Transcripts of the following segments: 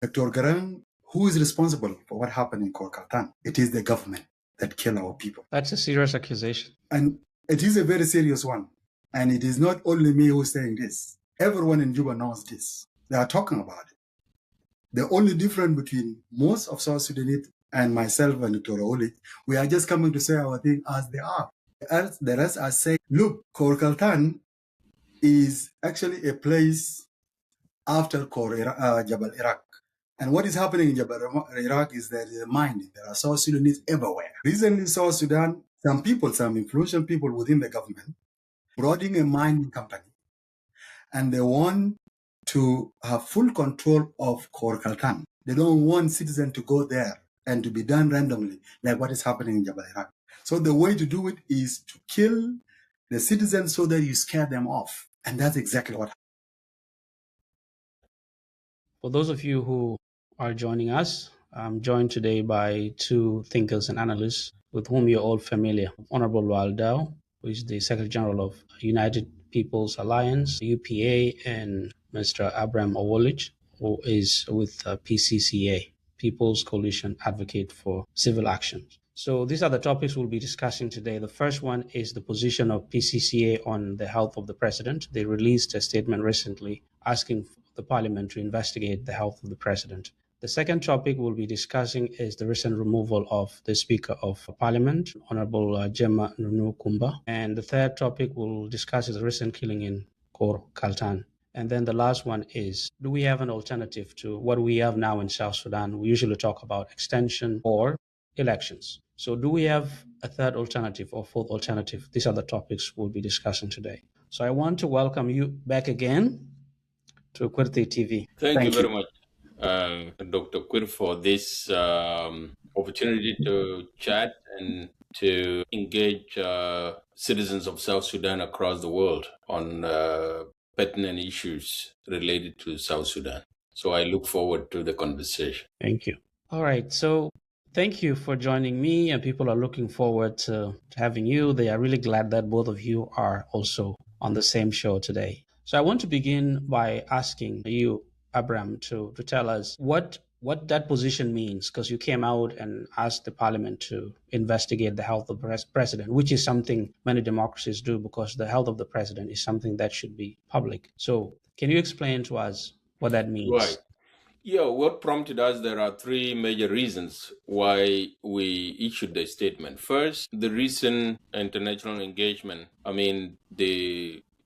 Dr. Garang, who is responsible for what happened in Kolkatan? It is the government that killed our people. That's a serious accusation. And it is a very serious one. And it is not only me who's saying this. Everyone in Juba knows this. They are talking about it. The only difference between most of South Sudanese and myself and Dr. Oli, we are just coming to say our thing as they are. The rest are saying, look, Kolkatan is actually a place after Jabal Iraq. And what is happening in Jabal Iraq is that there is a mining. There are South Sudanese everywhere. Recently, South Sudan, some influential people within the government, brought in a mining company. And they want to have full control of Kolkatan. They don't want citizens to go there and to be done randomly, like what is happening in Jabal Iraq. So the way to do it is to kill the citizens so that you scare them off. And that's exactly what happened. For those of you who are joining us, I'm joined today by two thinkers and analysts with whom you're all familiar. Honorable Waldau, who is the Secretary General of United People's Alliance, UPA, and Mr. Abraham Owolich, who is with PCCA, People's Coalition Advocate for Civil Action. So these are the topics we'll be discussing today. The first one is the position of PCCA on the health of the president. They released a statement recently asking the parliament to investigate the health of the president. The second topic we'll be discussing is the recent removal of the Speaker of Parliament, Honorable Gemma Nunu Kumba. And the third topic we'll discuss is the recent killing in Kor Kaltan. And then the last one is, do we have an alternative to what we have now in South Sudan? We usually talk about extension or elections. So do we have a third alternative or fourth alternative? These are the topics we'll be discussing today. So I want to welcome you back again to Kwirti TV. Thank you very much, Dr. Quir, for this opportunity to chat and to engage citizens of South Sudan across the world on pertinent issues related to South Sudan. So I look forward to the conversation. Thank you. All right. So thank you for joining me, and people are looking forward to having you. They are really glad that both of you are also on the same show today. So I want to begin by asking you, Abraham, to tell us what that position means, because you came out and asked the parliament to investigate the health of the president, which is something many democracies do, because the health of the president is something that should be public. So can you explain to us what that means? Right. Yeah, what prompted us, there are three major reasons why we issued the statement. First, the recent international engagement,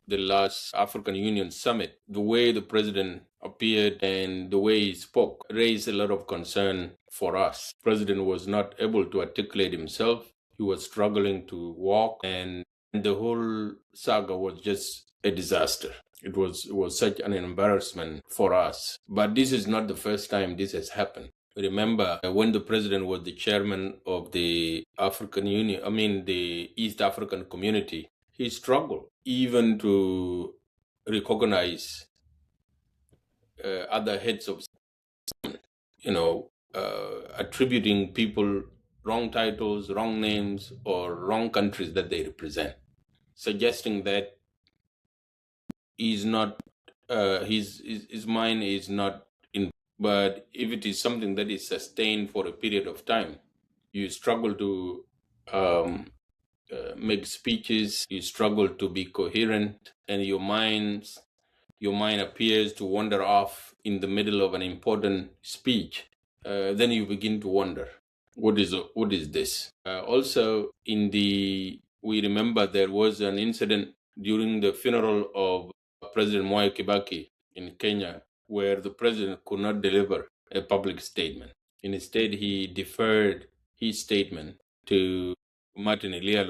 the last African Union summit, the way the president appeared and the way he spoke raised a lot of concern for us. The president was not able to articulate himself. He was struggling to walk, and the whole saga was just a disaster. It was such an embarrassment for us. But this is not the first time this has happened. Remember, when the president was the chairman of the African Union, the East African Community, he struggled even to recognize other heads of, attributing people wrong titles, wrong names, or wrong countries that they represent, suggesting that he's not, his mind is not in. But if it is something that is sustained for a period of time, you struggle to make speeches, you struggle to be coherent, and your mind appears to wander off in the middle of an important speech. Then you begin to wonder, what is this? Also, we remember there was an incident during the funeral of President Mwai Kibaki in Kenya, where the president could not deliver a public statement. Instead, he deferred his statement to Martin Eliya,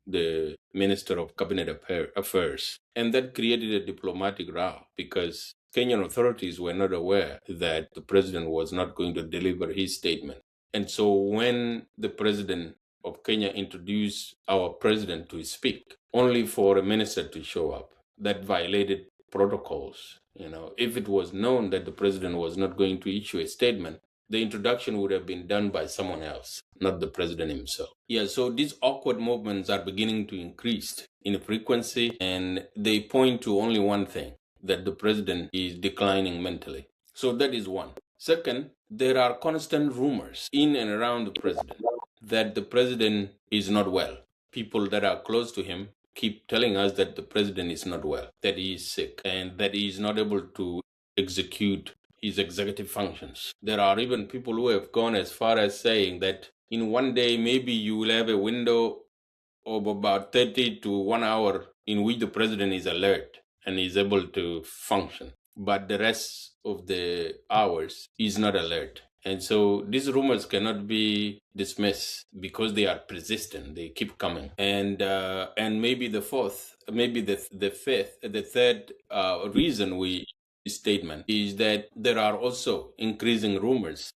the Minister of Cabinet Affairs. And that created a diplomatic row because Kenyan authorities were not aware that the president was not going to deliver his statement. And so when the president of Kenya introduced our president to speak, only for a minister to show up, that violated protocols. If it was known that the president was not going to issue a statement, the introduction would have been done by someone else, not the president himself. Yeah, so these awkward movements are beginning to increase in frequency, and they point to only one thing, that the president is declining mentally. So that is one. Second, there are constant rumors in and around the president that the president is not well. People that are close to him keep telling us that the president is not well, that he is sick, and that he is not able to execute his executive functions. There are even people who have gone as far as saying that in one day, maybe you will have a window of about 30 to 1 hour in which the president is alert and is able to function. But the rest of the hours is not alert. And so these rumors cannot be dismissed because they are persistent. They keep coming. And maybe the fourth, maybe the fifth, the third reason statement is that there are also increasing rumors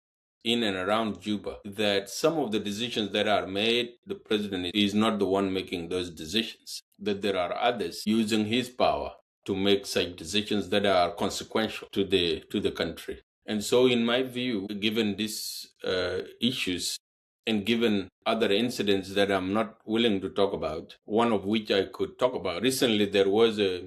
in and around Juba that some of the decisions that are made, the president is not the one making those decisions, that there are others using his power to make such decisions that are consequential to the country. And so in my view, given these issues and given other incidents that I'm not willing to talk about, one of which I could talk about, recently there was a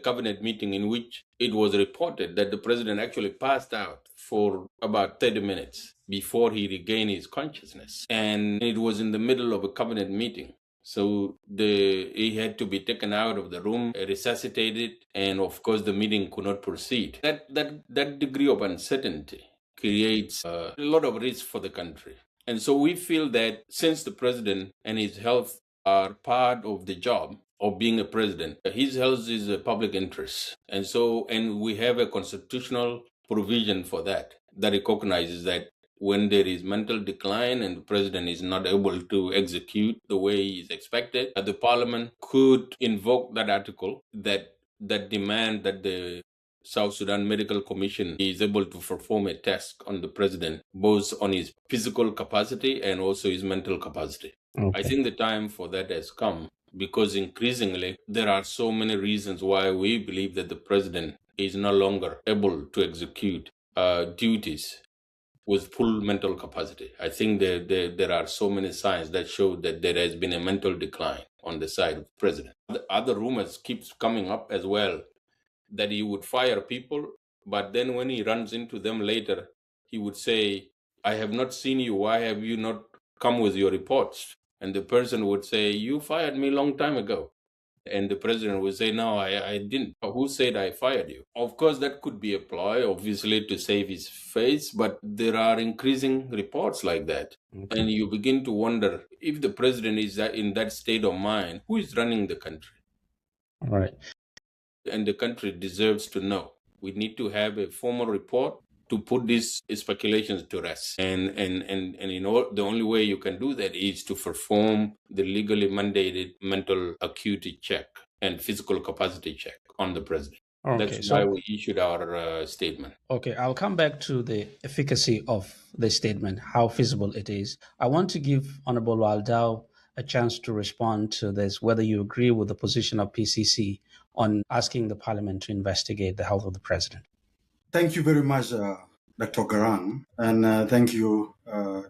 cabinet meeting in which it was reported that the president actually passed out for about 30 minutes before he regained his consciousness. And it was in the middle of a cabinet meeting. So he had to be taken out of the room, resuscitated, and of course the meeting could not proceed. That degree of uncertainty creates a lot of risk for the country. And so we feel that since the president and his health are part of the job of being a president, his health is a public interest. And we have a constitutional provision for that recognizes that when there is mental decline and the president is not able to execute the way he is expected, the parliament could invoke that article that demand that the South Sudan Medical Commission is able to perform a test on the president, both on his physical capacity and also his mental capacity. Okay. I think the time for that has come because increasingly there are so many reasons why we believe that the president is no longer able to execute duties with full mental capacity. I think there are so many signs that show that there has been a mental decline on the side of the president. The other rumors keeps coming up as well that he would fire people, but then when he runs into them later, he would say, I have not seen you. Why have you not come with your reports? And the person would say, you fired me a long time ago. And the president would say, no, I didn't. Who said I fired you? Of course, that could be a ploy, obviously, to save his face, but there are increasing reports like that. Okay. And you begin to wonder if the president is in that state of mind, who is running the country? All right. And the country deserves to know. We need to have a formal report to put these speculations to rest. And the only way you can do that is to perform the legally mandated mental acuity check and physical capacity check on the president. Okay, that's why we issued our statement. Okay, I'll come back to the efficacy of the statement, how feasible it is. I want to give Honorable Waldau a chance to respond to this, whether you agree with the position of PCC on asking the parliament to investigate the health of the president. Thank you very much, Dr. Garang, and thank you,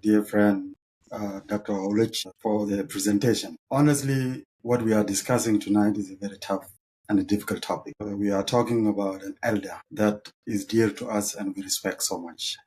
dear friend, Dr. Aulich, for the presentation. Honestly, what we are discussing tonight is a very tough and a difficult topic. We are talking about an elder that is dear to us and we respect so much.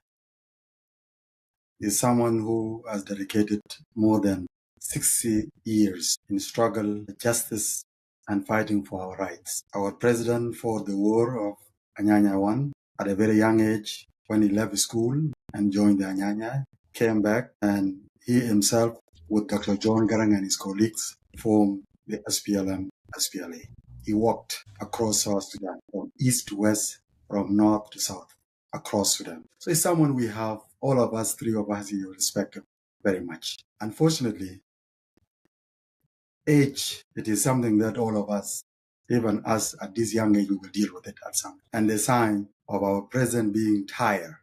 He's someone who has dedicated more than 60 years in struggle, justice, and fighting for our rights. Our president fought the war of Anyanya 1 at a very young age when he left school and joined the Anyanya, came back, and he himself, with Dr. John Garang and his colleagues, formed the SPLM-SPLA. He walked across South Sudan, from east to west, from north to south, across Sudan. So he's someone we have, all of us, three of us, you respect him very much. Unfortunately, age, it is something that all of us, even us at this young age, we will deal with it at some point. And the sign of our president being tired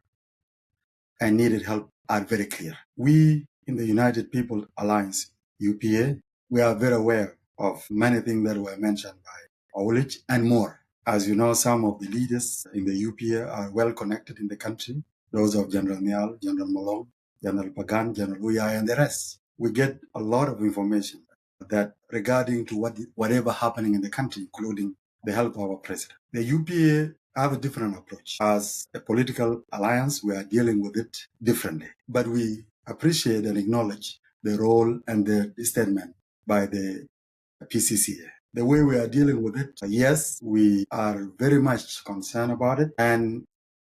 and needed help are very clear. We in the United People Alliance, UPA, we are very aware of many things that were mentioned by Aulich and more. As you know, some of the leaders in the UPA are well connected in the country. Those of General Nial, General Malone, General Pagan, General Uyai, and the rest. We get a lot of information that regarding to whatever happening in the country, including the health of our president. The UPA have a different approach. As a political alliance, we are dealing with it differently. But we appreciate and acknowledge the role and the statement by the PCCA. The way we are dealing with it, yes, we are very much concerned about it, and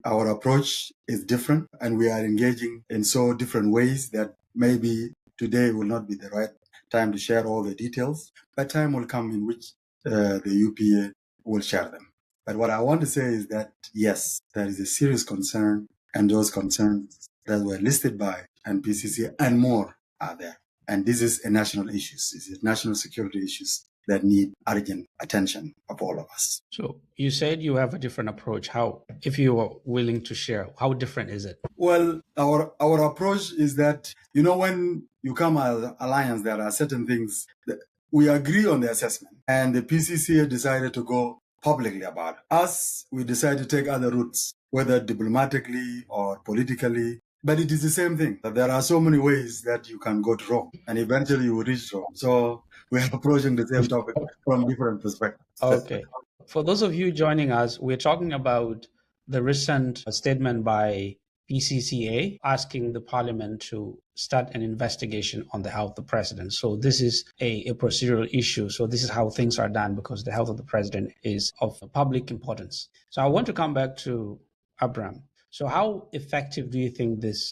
our approach is different, and we are engaging in so different ways that maybe today will not be the right time to share all the details, but time will come in which the UPA will share them. But what I want to say is that, yes, there is a serious concern, and those concerns that were listed by NPCC and more are there. And this is a national issue. This is national security issues that need urgent attention of all of us. So you said you have a different approach. How, if you are willing to share, how different is it? Well, our approach is that, you know, when you come as an alliance, there are certain things that we agree on the assessment, and the PCCA decided to go publicly about it. Us, we decided to take other routes, whether diplomatically or politically. But it is the same thing. That there are so many ways that you can go to Rome, and eventually you will reach Rome. So we are approaching the same topic from different perspectives. Okay. For those of you joining us, we're talking about the recent statement by PCCA asking the parliament to start an investigation on the health of the president. So this is a procedural issue. So this is how things are done because the health of the president is of public importance. So I want to come back to Abraham. So how effective do you think this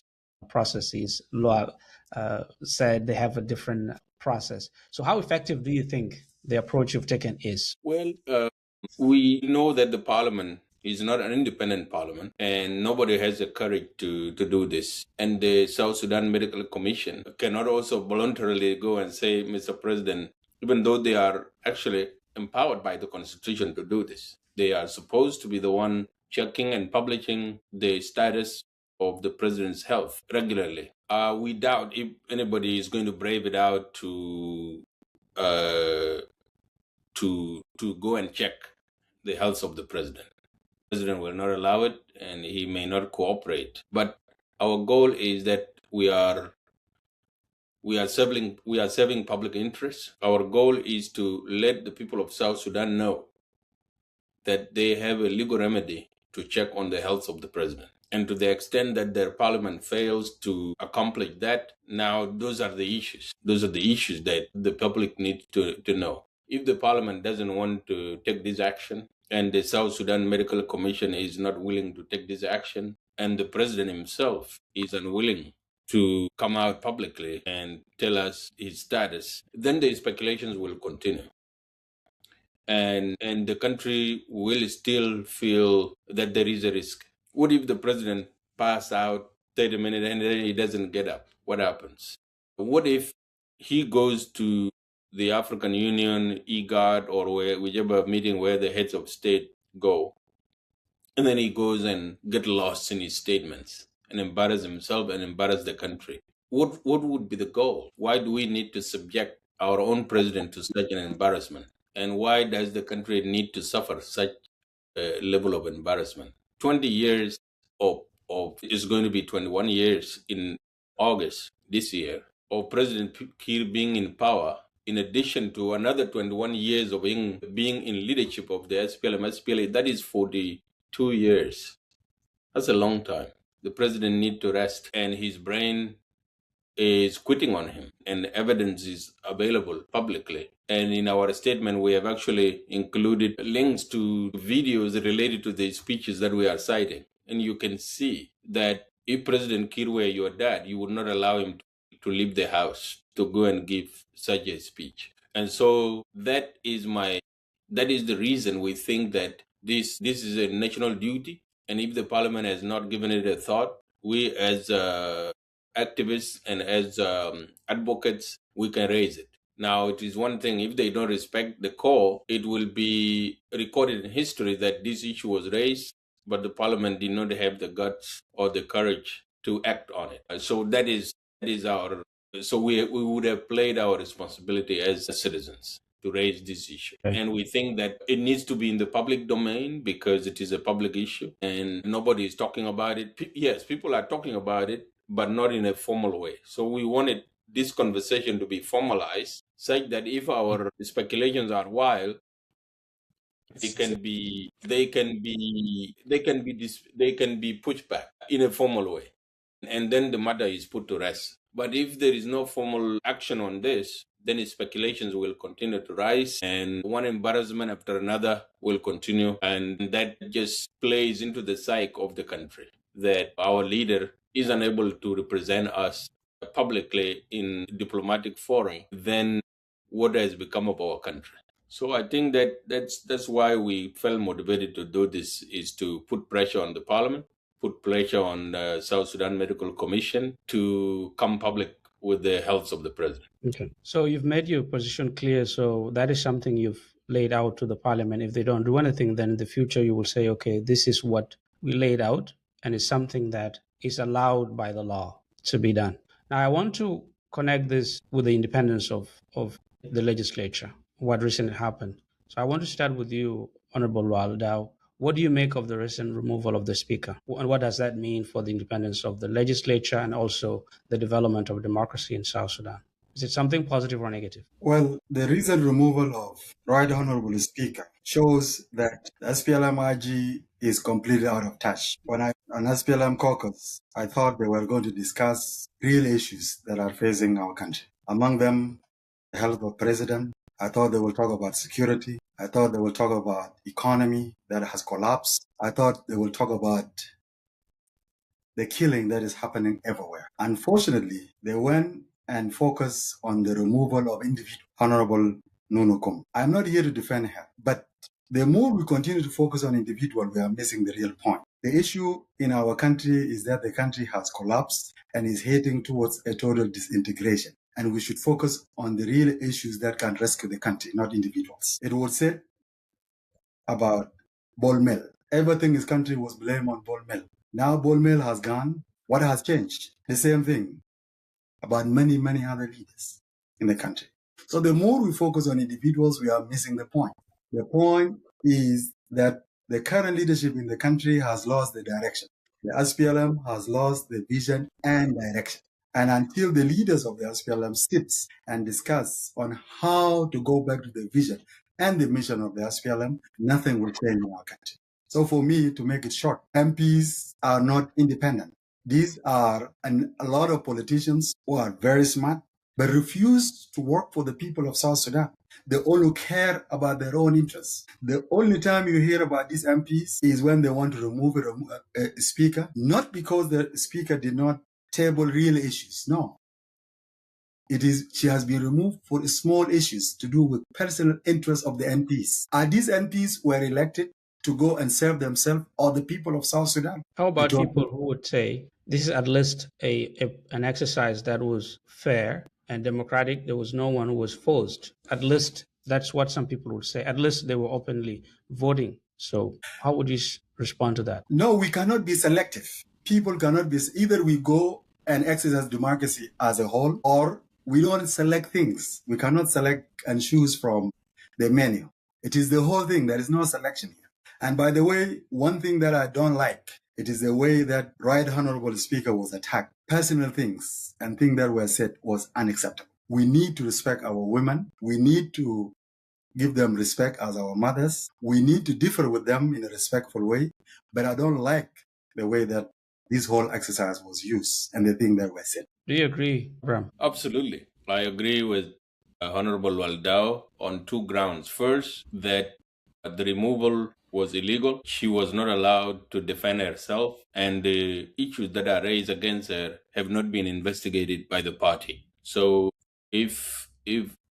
process is? Law said they have a different process. So how effective do you think the approach you've taken is? Well, we know that the parliament is not an independent parliament, and nobody has the courage to do this. And the South Sudan Medical Commission cannot also voluntarily go and say, Mr. President, even though they are actually empowered by the Constitution to do this, they are supposed to be the one checking and publishing the status of the president's health regularly. We doubt if anybody is going to brave it out to go and check the health of the president. The president will not allow it, and he may not cooperate. But our goal is that we are serving public interest. Our goal is to let the people of South Sudan know that they have a legal remedy to check on the health of the president. And to the extent that their parliament fails to accomplish that, now those are the issues. Those are the issues that the public needs to know. If the parliament doesn't want to take this action, and the South Sudan Medical Commission is not willing to take this action, and the president himself is unwilling to come out publicly and tell us his status, then the speculations will continue. And the country will still feel that there is a risk. What if the president passes out 30 minutes and then he doesn't get up? What happens? What if he goes to the African Union, IGAD, or whichever meeting where the heads of state go, and then he goes and get lost in his statements and embarrass himself and embarrass the country? What would be the goal? Why do we need to subject our own president to such an embarrassment? And why does the country need to suffer such a level of embarrassment? 20 years of it's going to be 21 years in August this year of President Kiir being in power, in addition to another 21 years of being in leadership of the SPLA, that is 42 years. That's a long time. The president needs to rest, and his brain is quitting on him, and evidence is available publicly. And in our statement, we have actually included links to videos related to the speeches that we are citing. And you can see that if President Kiir were your dad, you would not allow him to leave the house to go and give such a speech. And so that is the reason we think that this is a national duty. And if the parliament has not given it a thought, we as activists and as advocates, we can raise it. Now, it is one thing, if they don't respect the call, it will be recorded in history that this issue was raised, but the parliament did not have the guts or the courage to act on it. So that is so we would have played our responsibility as citizens to raise this issue. Okay. And we think that it needs to be in the public domain because it is a public issue and nobody is talking about it. Yes, people are talking about it, but not in a formal way. So we wanted this conversation to be formalized such that if our speculations are wild, they can be pushed back in a formal way, and then the matter is put to rest. But if there is no formal action on this, then speculations will continue to rise, and one embarrassment after another will continue, and that just plays into the psyche of the country, that our leader is unable to represent us publicly in diplomatic forum. Then what has become of our country? So I think that's why we felt motivated to do this, is to put pressure on the parliament, put pressure on the South Sudan Medical Commission to come public with the health of the president. Okay. So you've made your position clear. So that is something you've laid out to the parliament. If they don't do anything, then in the future you will say, okay, this is what we laid out, and it's something that is allowed by the law to be done. Now, I want to connect this with the independence of the legislature, what recently happened. So I want to start with you, Honorable Waldau. What do you make of the recent removal of the speaker? And what does that mean for the independence of the legislature and also the development of democracy in South Sudan? Is it something positive or negative? Well, the recent removal of Right Honorable Speaker shows that the SPLM-IG is completely out of touch. When I on SPLM caucus, I thought they were going to discuss real issues that are facing our country. Among them, the health of president. I thought they will talk about security. I thought they will talk about economy that has collapsed. I thought they will talk about the killing that is happening everywhere. Unfortunately, they went and focused on the removal of individual. Honorable Nunukum. I'm not here to defend her, but the more we continue to focus on individual, we are missing the real point. The issue in our country is that the country has collapsed and is heading towards a total disintegration. And we should focus on the real issues that can rescue the country, not individuals. It was said about Ball Mill. Everything in this country was blamed on Ball Mill. Now Ball Mill has gone. What has changed? The same thing about many, many other leaders in the country. So the more we focus on individuals, we are missing the point. The point is that the current leadership in the country has lost the direction. The SPLM has lost the vision and direction. And until the leaders of the SPLM sits and discuss on how to go back to the vision and the mission of the SPLM, nothing will change in our country. So for me, to make it short, MPs are not independent. These are a lot of politicians who are very smart, but refuse to work for the people of South Sudan. They only care about their own interests. The only time you hear about these MPs is when they want to remove a speaker, not because the speaker did not table real issues. No. It is she has been removed for small issues to do with personal interests of the MPs. Are these MPs were elected to go and serve themselves or the people of South Sudan? How about people who would say this is at least an exercise that was fair and democratic? There was no one who was forced. At least that's what some people would say. At least they were openly voting. So how would you respond to that? No, we cannot be selective. People cannot be, either we go and exercise democracy as a whole, or we don't select things. We cannot select and choose from the menu. It is the whole thing. There is no selection here. And by the way, one thing that I don't like, it is the way that Right Honorable Speaker was attacked. Personal things and things that were said was unacceptable. We need to respect our women. We need to give them respect as our mothers. We need to differ with them in a respectful way. But I don't like the way that this whole exercise was used and the things that were said. Do you agree, Bram? Absolutely. I agree with Honorable Waldau on two grounds. First, that the removal was illegal. She was not allowed to defend herself, and the issues that are raised against her have not been investigated by the party. So if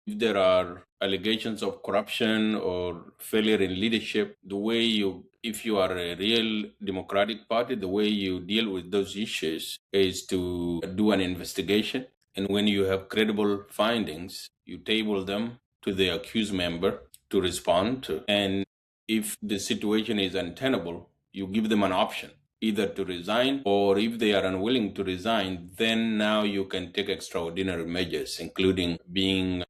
there are allegations of corruption or failure in leadership, if you are a real democratic party, the way you deal with those issues is to do an investigation. And when you have credible findings, you table them to the accused member to respond to. And if the situation is untenable, you give them an option, either to resign, or if they are unwilling to resign, then now you can take extraordinary measures, including being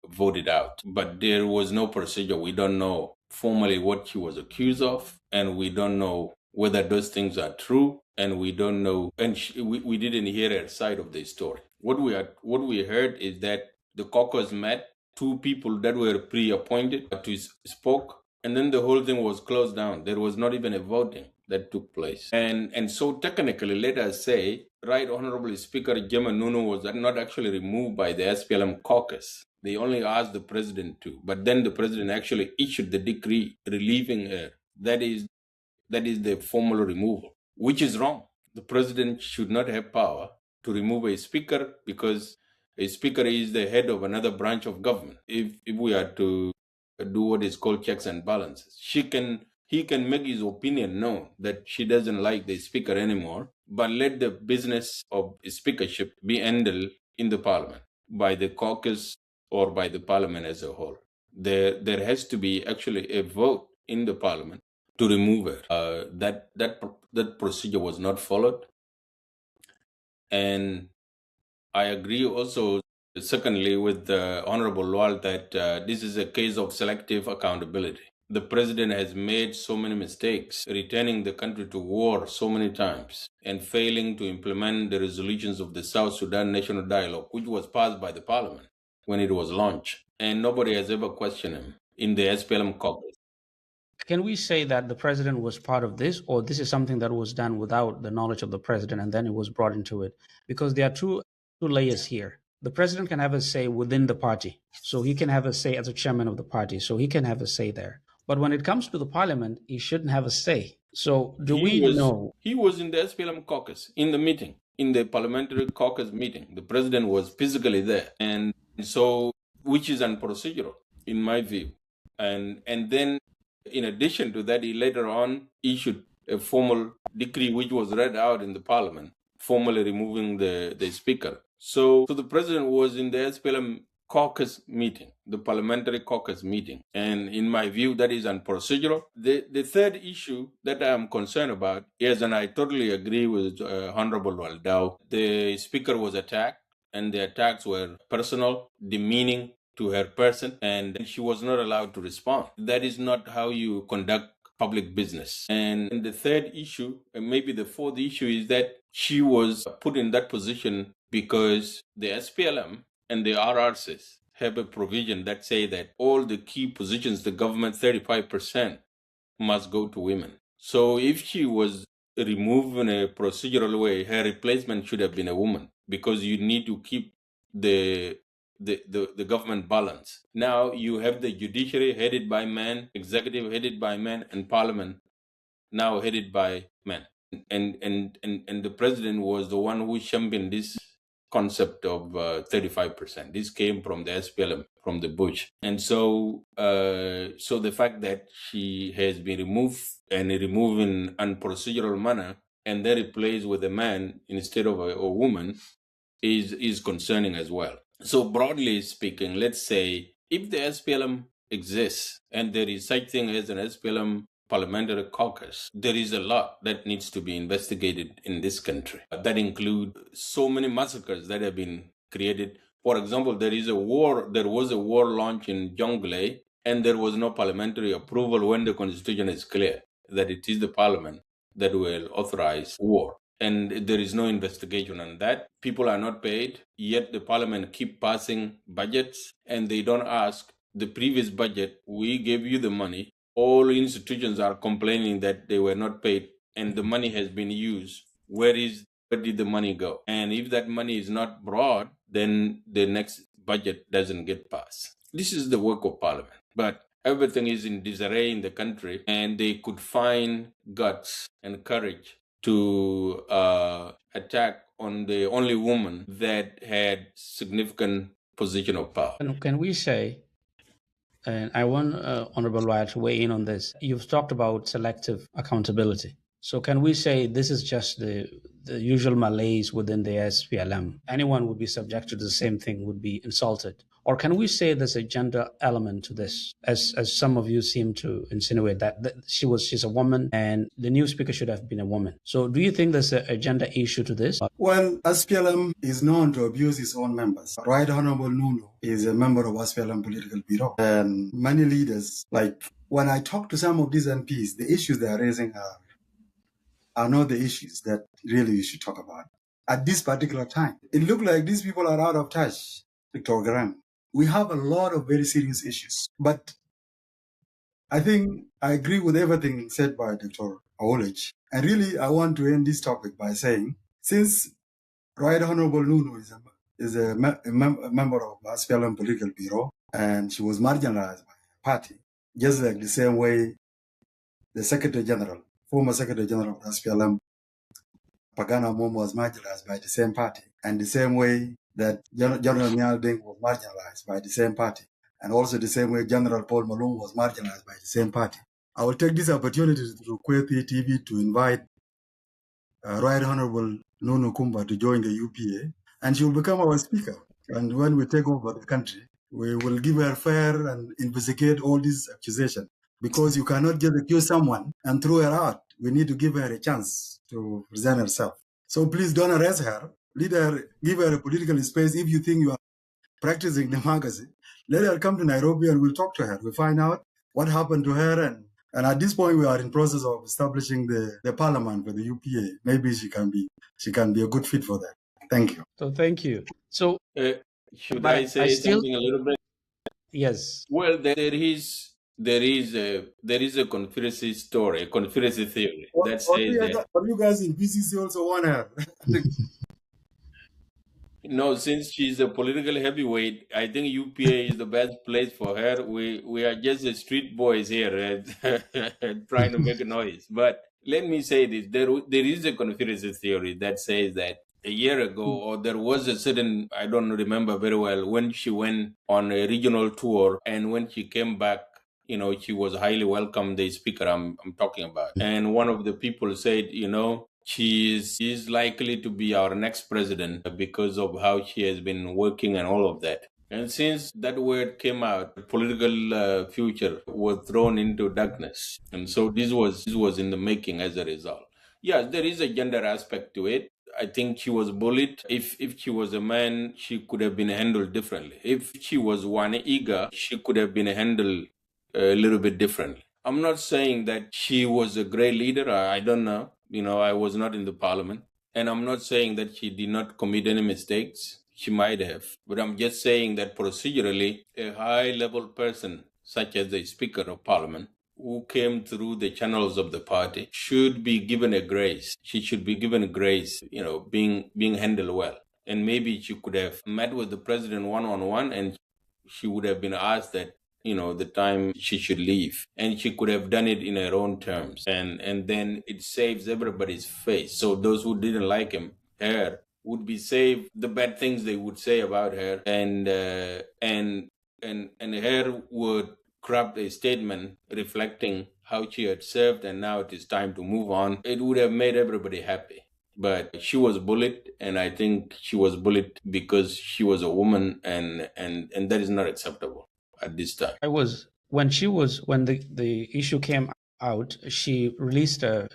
voted out. But there was no procedure. We don't know formally what she was accused of, and we don't know whether those things are true, and we don't know, and we didn't hear her side of the story. What we heard is that the caucus met, two people that were pre-appointed to spoke, and then the whole thing was closed down. There was not even a voting that took place. And so technically, let us say, Right Honorable Speaker Jema Nuno was not actually removed by the SPLM caucus. They only asked the president to, but then the president actually issued the decree relieving her. That is the formal removal, which is wrong. The president should not have power to remove a speaker because a speaker is the head of another branch of government. If we are to do what is called checks and balances, he can make his opinion known that she doesn't like the speaker anymore, but let the business of speakership be handled in the parliament by the caucus or by the parliament as a whole. There has to be actually a vote in the parliament to remove her. That procedure was not followed. And I agree also, secondly, with the Honorable Lual that this is a case of selective accountability. The president has made so many mistakes, returning the country to war so many times, and failing to implement the resolutions of the South Sudan National Dialogue, which was passed by the parliament when it was launched. And nobody has ever questioned him in the SPLM caucus. Can we say that the president was part of this, or this is something that was done without the knowledge of the president and then it was brought into it? Because there are two layers here. The president can have a say within the party. So he can have a say as a chairman of the party. So he can have a say there. But when it comes to the parliament, he shouldn't have a say. So we know? He was in the SPLM caucus, in the meeting, in the parliamentary caucus meeting. The president was physically there. And so, which is unprocedural, in my view. And then, in addition to that, he later on issued a formal decree which was read out in the parliament, formally removing the speaker. So the president was in the SPLM caucus meeting, the parliamentary caucus meeting. And in my view, that is unprocedural. The third issue that I am concerned about is, and I totally agree with Honorable Waldau, the speaker was attacked, and the attacks were personal, demeaning to her person, and she was not allowed to respond. That is not how you conduct public business. And the third issue, and maybe the fourth issue, is that she was put in that position because the SPLM and the RRCs have a provision that say that all the key positions, the government, 35% must go to women. So if she was removed in a procedural way, her replacement should have been a woman, because you need to keep the government balance. Now you have the judiciary headed by men, executive headed by men, and parliament now headed by men. And the president was the one who championed this concept of 35%. This came from the SPLM, from the Bush. And so the fact that she has been removed in unprocedural manner and then replaced with a man instead of a woman is concerning as well. So broadly speaking, let's say if the SPLM exists and there is such thing as an SPLM parliamentary caucus, there is a lot that needs to be investigated in this country. That include so many massacres that have been created. For example, there was a war launched in Jonglei, and there was no parliamentary approval when the constitution is clear that it is the parliament that will authorize war. And there is no investigation on that. People are not paid, yet the parliament keep passing budgets, and they don't ask the previous budget, we gave you the money. All institutions are complaining that they were not paid and the money has been used. Where did the money go? And if that money is not brought, then the next budget doesn't get passed. This is the work of parliament. But everything is in disarray in the country, and they could find guts and courage to attack on the only woman that had significant position of power. Can we say, and I want Honorable Wyatt to weigh in on this, you've talked about selective accountability. So can we say this is just the usual malaise within the SPLM? Anyone would be subject to the same thing, would be insulted. Or can we say there's a gender element to this, as some of you seem to insinuate that she's a woman and the new speaker should have been a woman? So do you think there's a gender issue to this? Well, SPLM is known to abuse its own members. Right Honorable Nuno is a member of SPLM political bureau. And many leaders, like when I talk to some of these MPs, the issues they are raising are not the issues that really you should talk about. At this particular time, it looks like these people are out of touch, Dr. Graham. We have a lot of very serious issues, but I think I agree with everything said by Dr. Awolech. And really, I want to end this topic by saying, since Right Honorable Nunu is a member of SPLM Political Bureau, and she was marginalized by her party, just like the same way the Secretary General, former Secretary General of SPLM, Pagana Momo, was marginalized by the same party, and the same way that General Nyal Deng was marginalized by the same party, and also the same way General Paul Malone was marginalized by the same party. I will take this opportunity to Kweti TV to invite Right Honorable Nunu Kumba to join the UPA, and she will become our speaker. And when we take over the country, we will give her fair and investigate all these accusations. Because you cannot just accuse someone and throw her out. We need to give her a chance to present herself. So please don't arrest her. Let her, give her a political space. If you think you are practicing democracy, let her come to Nairobi and we'll talk to her. We'll find out what happened to her. And at this point, we are in process of establishing the parliament for the UPA. Maybe she can be a good fit for that. Thank you. So thank you. So should I say something a little bit? Yes. Well, there is a conspiracy story, a conspiracy theory that says that. But you guys in PCC also want her. No, since she's a political heavyweight, I think UPA is the best place for her. We are just the street boys here trying to make a noise. But let me say this: there is a conspiracy theory that says that a year ago, or there was a certain, I don't remember very well, when she went on a regional tour, and when she came back, she was highly welcomed, the speaker I'm talking about. And one of the people said, she is likely to be our next president because of how she has been working and all of that. And since that word came out, the political future was thrown into darkness. And so this was in the making as a result. Yes, there is a gender aspect to it. I think she was bullied. If she was a man, she could have been handled differently. If she was one eager, she could have been handled a little bit differently. I'm not saying that she was a great leader. I don't know. I was not in the parliament. And I'm not saying that she did not commit any mistakes. She might have. But I'm just saying that procedurally, a high-level person, such as the Speaker of Parliament, who came through the channels of the party, should be given a grace. She should be given a grace, being handled well. And maybe she could have met with the president one-on-one, and she would have been asked that, the time she should leave. And she could have done it in her own terms. And then it saves everybody's face. So those who didn't like her would be saved the bad things they would say about her. And her would craft a statement reflecting how she had served, and now it is time to move on. It would have made everybody happy. But she was bullied, and I think she was bullied because she was a woman, and that is not acceptable at this time. When the issue came out, she released a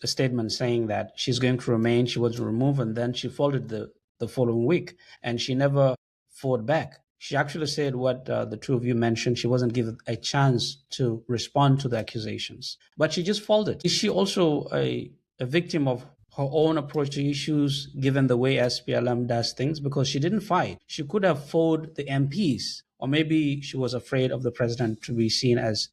statement saying that she's going to remain, she was removed, and then she folded the following week, and she never fought back. She actually said what the two of you mentioned. She wasn't given a chance to respond to the accusations, but she just folded. Is she also a victim of her own approach to issues, given the way SPLM does things? Because she didn't fight. She could have fought the MPs, or maybe she was afraid of the president to be seen as,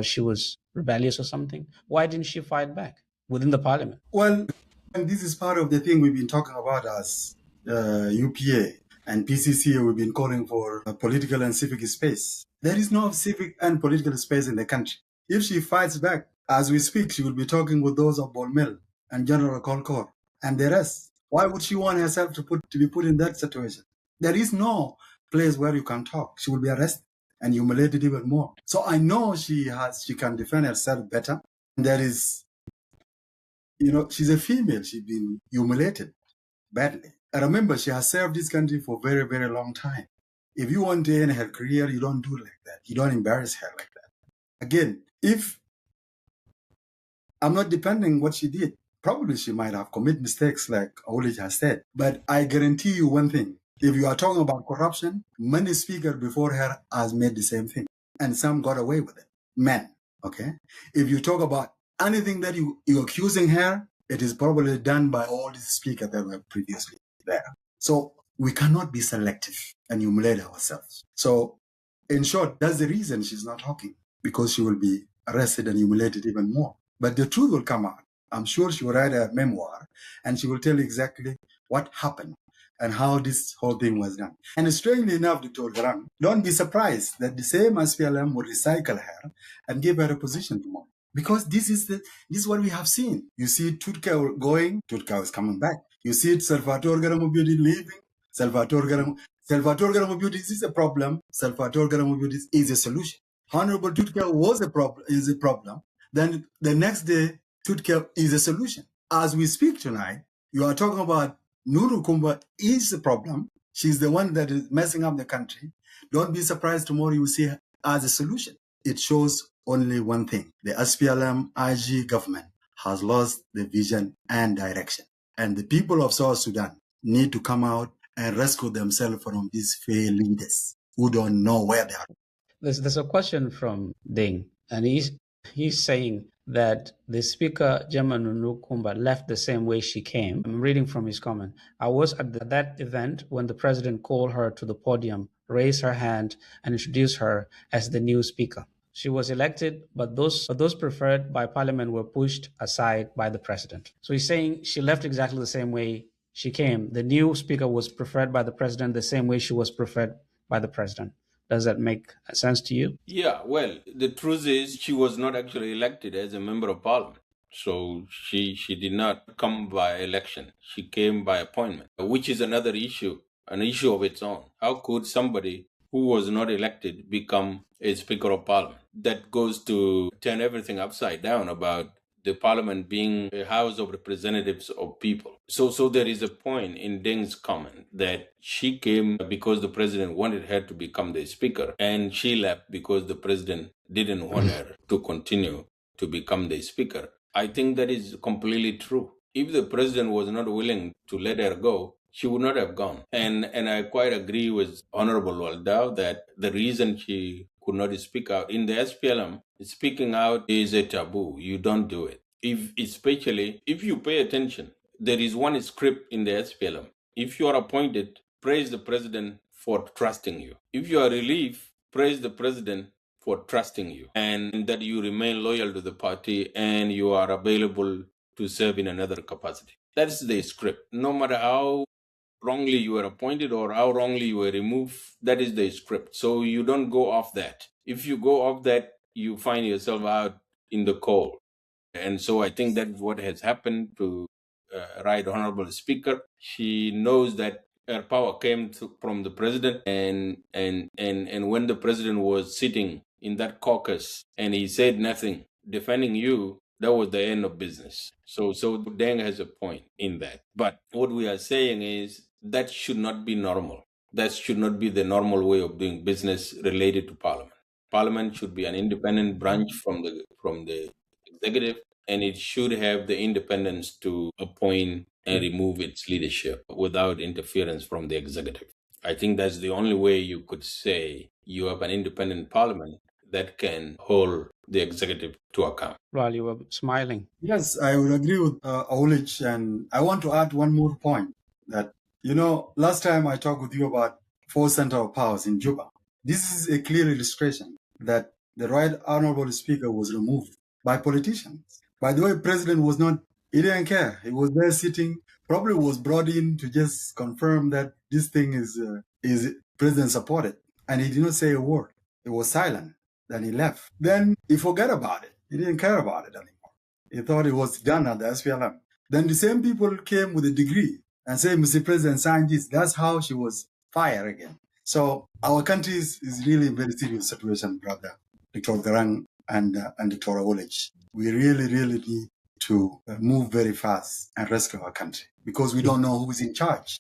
she was rebellious or something. Why didn't she fight back within the parliament? Well, this is part of the thing we've been talking about as UPA. And PCC, we've been calling for a political and civic space. There is no civic and political space in the country. If she fights back, as we speak, she will be talking with those of Bolmel and General Kolkor and the rest. Why would she want herself to be put in that situation? There is no place where you can talk. She will be arrested and humiliated even more. So I know she can defend herself better. There is, she's a female. She's been humiliated badly. I remember she has served this country for a very, very long time. If you want to end her career, you don't do it like that. You don't embarrass her like that. Again, if I'm not depending what she did, probably she might have committed mistakes like Awolech has said. But I guarantee you one thing. If you are talking about corruption, many speakers before her has made the same thing. And some got away with it. Men, okay? If you talk about anything that you're accusing her, it is probably done by all these speakers that were previously there. So we cannot be selective and humiliate ourselves. So in short, that's the reason she's not talking. because she will be arrested and humiliated even more. But the truth will come out. I'm sure she will write a memoir and she will tell exactly what happened and how this whole thing was done. And strangely enough, Dr. Garang, don't be surprised that the same SPLM will recycle her and give her a position tomorrow. Because this is what we have seen. You see Tutka going, Tutka is coming back. You see Salvatore Garamo-Buedi leaving, Salvatore Garamo-Buedi is a problem, Salvatore Garamo-Buedi is a solution. Honorable Tutka is a problem. Then the next day, Tutka is a solution. As we speak tonight, you are talking about Nuru Kumba is the problem. She's the one that is messing up the country. Don't be surprised tomorrow you see her as a solution. It shows only one thing. The SPLM IG government has lost the vision and direction. And the people of South Sudan need to come out and rescue themselves from these failed leaders who don't know where they are. There's a question from Ding, and he's saying that the speaker, German Nukumba, left the same way she came. I'm reading from his comment. I was at that event when the president called her to the podium, raised her hand, and introduced her as the new speaker. She was elected, but those preferred by parliament were pushed aside by the president. So he's saying she left exactly the same way she came. The new speaker was preferred by the president the same way she was preferred by the president. Does that make sense to you? Yeah, well, the truth is she was not actually elected as a member of parliament. So she did not come by election. She came by appointment, which is another issue, an issue of its own. How could somebody who was not elected become a speaker of parliament? That goes to turn everything upside down about the parliament being a house of representatives of people. So there is a point in Deng's comment that she came because the president wanted her to become the speaker, and she left because the president didn't want her to continue to become the speaker. I think that is completely true. If the president was not willing to let her go, she would not have gone. And I quite agree with Honorable Waldau that the reason she could not speak out in the SPLM, speaking out is a taboo. You don't do it. Especially if you pay attention, there is one script in the SPLM. If you are appointed, praise the president for trusting you. If you are relieved, praise the president for trusting you, and that you remain loyal to the party and you are available to serve in another capacity. That is the script. No matter how wrongly you were appointed or how wrongly you were removed, that is the script. So you don't go off that. If you go off that, you find yourself out in the cold. And so I think that's what has happened to Right Honorable Speaker. She knows that her power came from the president, and when the president was sitting in that caucus and he said nothing defending you, that was the end of business. So Deng has a point in that. But what we are saying is that should not be normal. That should not be the normal way of doing business related to parliament. Parliament should be an independent branch from the executive, and it should have the independence to appoint and remove its leadership without interference from the executive. I think that's the only way you could say you have an independent parliament that can hold the executive to account. Well, you were smiling. Yes, I would agree with Aulich, and I want to add one more point that, last time I talked with you about 4 center of powers in Juba. This is a clear illustration that the Right Honorable Speaker was removed by politicians. By the way, President he didn't care. He was there sitting, probably was brought in to just confirm that this thing is President supported. And he did not say a word. He was silent. Then he left. Then he forgot about it. He didn't care about it anymore. He thought it was done at the SPLM. Then the same people came with a degree and said, Mr. President signed this. That's how she was fired again. So our country is really in a very serious situation, brother, Dr. Garang and Dr. Aulich. We really, really need to move very fast and rescue our country because we don't know who is in charge.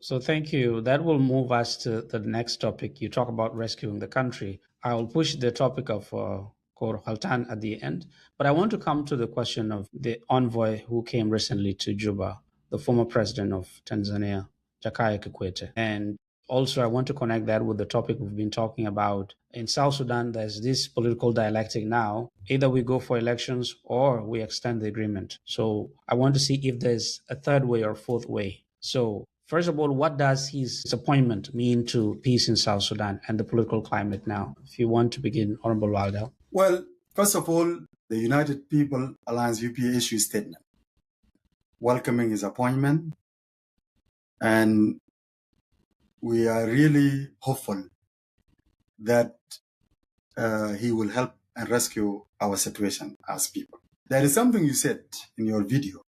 So thank you. That will move us to the next topic. You talk about rescuing the country. I will push the topic of Kor Haltan at the end, but I want to come to the question of the envoy who came recently to Juba, the former president of Tanzania, Jakaya Kikwete. And also, I want to connect that with the topic we've been talking about. In South Sudan, there's this political dialectic now. Either we go for elections or we extend the agreement. So I want to see if there's a third way or fourth way. So first of all, what does his appointment mean to peace in South Sudan and the political climate now? If you want to begin, Honorable Waldau. Well, first of all, the United People Alliance UPA issued a statement welcoming his appointment, and we are really hopeful that he will help and rescue our situation as people. There is something you said in your video,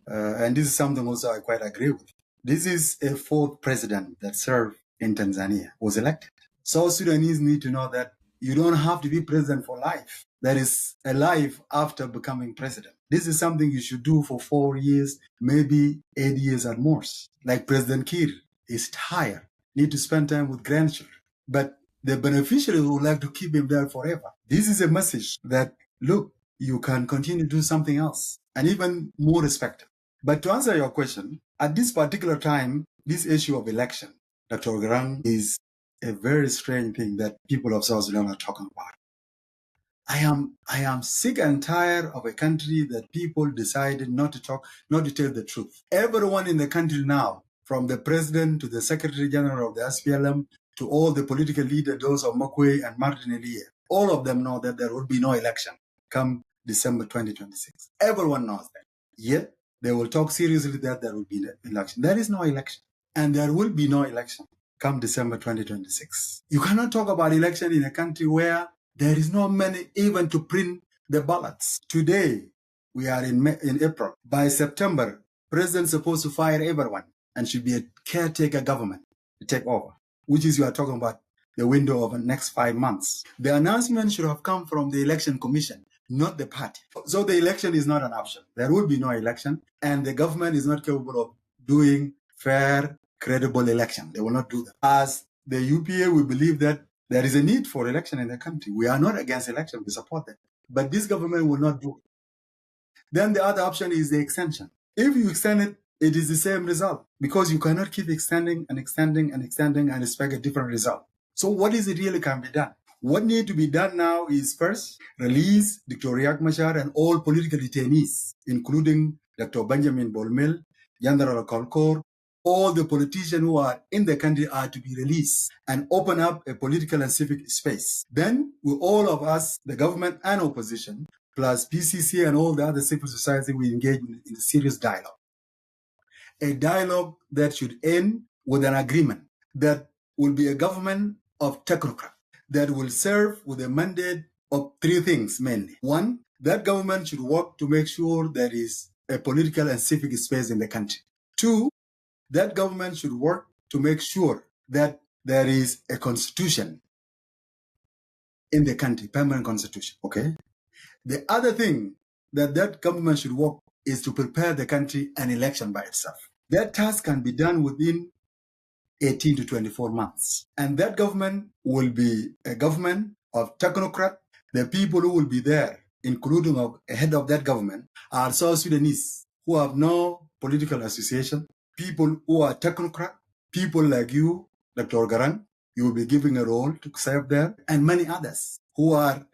and this is something also I quite agree with. This is a fourth president that served in Tanzania, was elected. South Sudanese need to know that you don't have to be president for life. There is a life after becoming president. This is something you should do for 4 years, maybe 8 years at most. Like President Kiir is tired, need to spend time with grandchildren. But the beneficiaries would like to keep him there forever. This is a message that, look, you can continue to do something else and even more respectful. But to answer your question, at this particular time, this issue of election, Dr. Garang, is a very strange thing that people of South Sudan are talking about. I am sick and tired of a country that people decided not to talk, not to tell the truth. Everyone in the country now, from the president to the secretary general of the SPLM to all the political leaders, those of Mokwe and Martin Elia, all of them know that there will be no election come December 2026. Everyone knows that. Yet they will talk seriously that there will be an election. There is no election, and there will be no election come December 2026. You cannot talk about election in a country where there is no money even to print the ballots. Today, we are in April. By September, President's supposed to fire everyone and should be a caretaker government to take over, which is you are talking about the window of the next 5 months. The announcement should have come from the election commission, not the party. So the election is not an option. There will be no election, and the government is not capable of doing fair, credible election. They will not do that. As the UPA, we believe that there is a need for election in the country. We are not against election, we support that. But this government will not do it. Then the other option is the extension. If you extend it, it is the same result, because you cannot keep extending and extending and extending and expect a different result. So what is it really can be done? What needs to be done now is first, release Dr. Riek Machar and all political detainees, including Dr. Benjamin Bolmel, General Kolkor. All the politicians who are in the country are to be released and open up a political and civic space. Then, with all of us, the government and opposition, plus PCC and all the other civil society, we engage in a serious dialogue. A dialogue that should end with an agreement that will be a government of technocrats that will serve with a mandate of 3 things mainly. 1, that government should work to make sure there is a political and civic space in the country. 2, that government should work to make sure that there is a constitution in the country, permanent constitution, okay? The other thing that government should work is to prepare the country an election by itself. That task can be done within 18 to 24 months. And that government will be a government of technocrats. The people who will be there, including a head of that government, are South Sudanese who have no political association, people who are technocrat, people like you, Dr. Garang, you will be given a role to serve there, and many others who are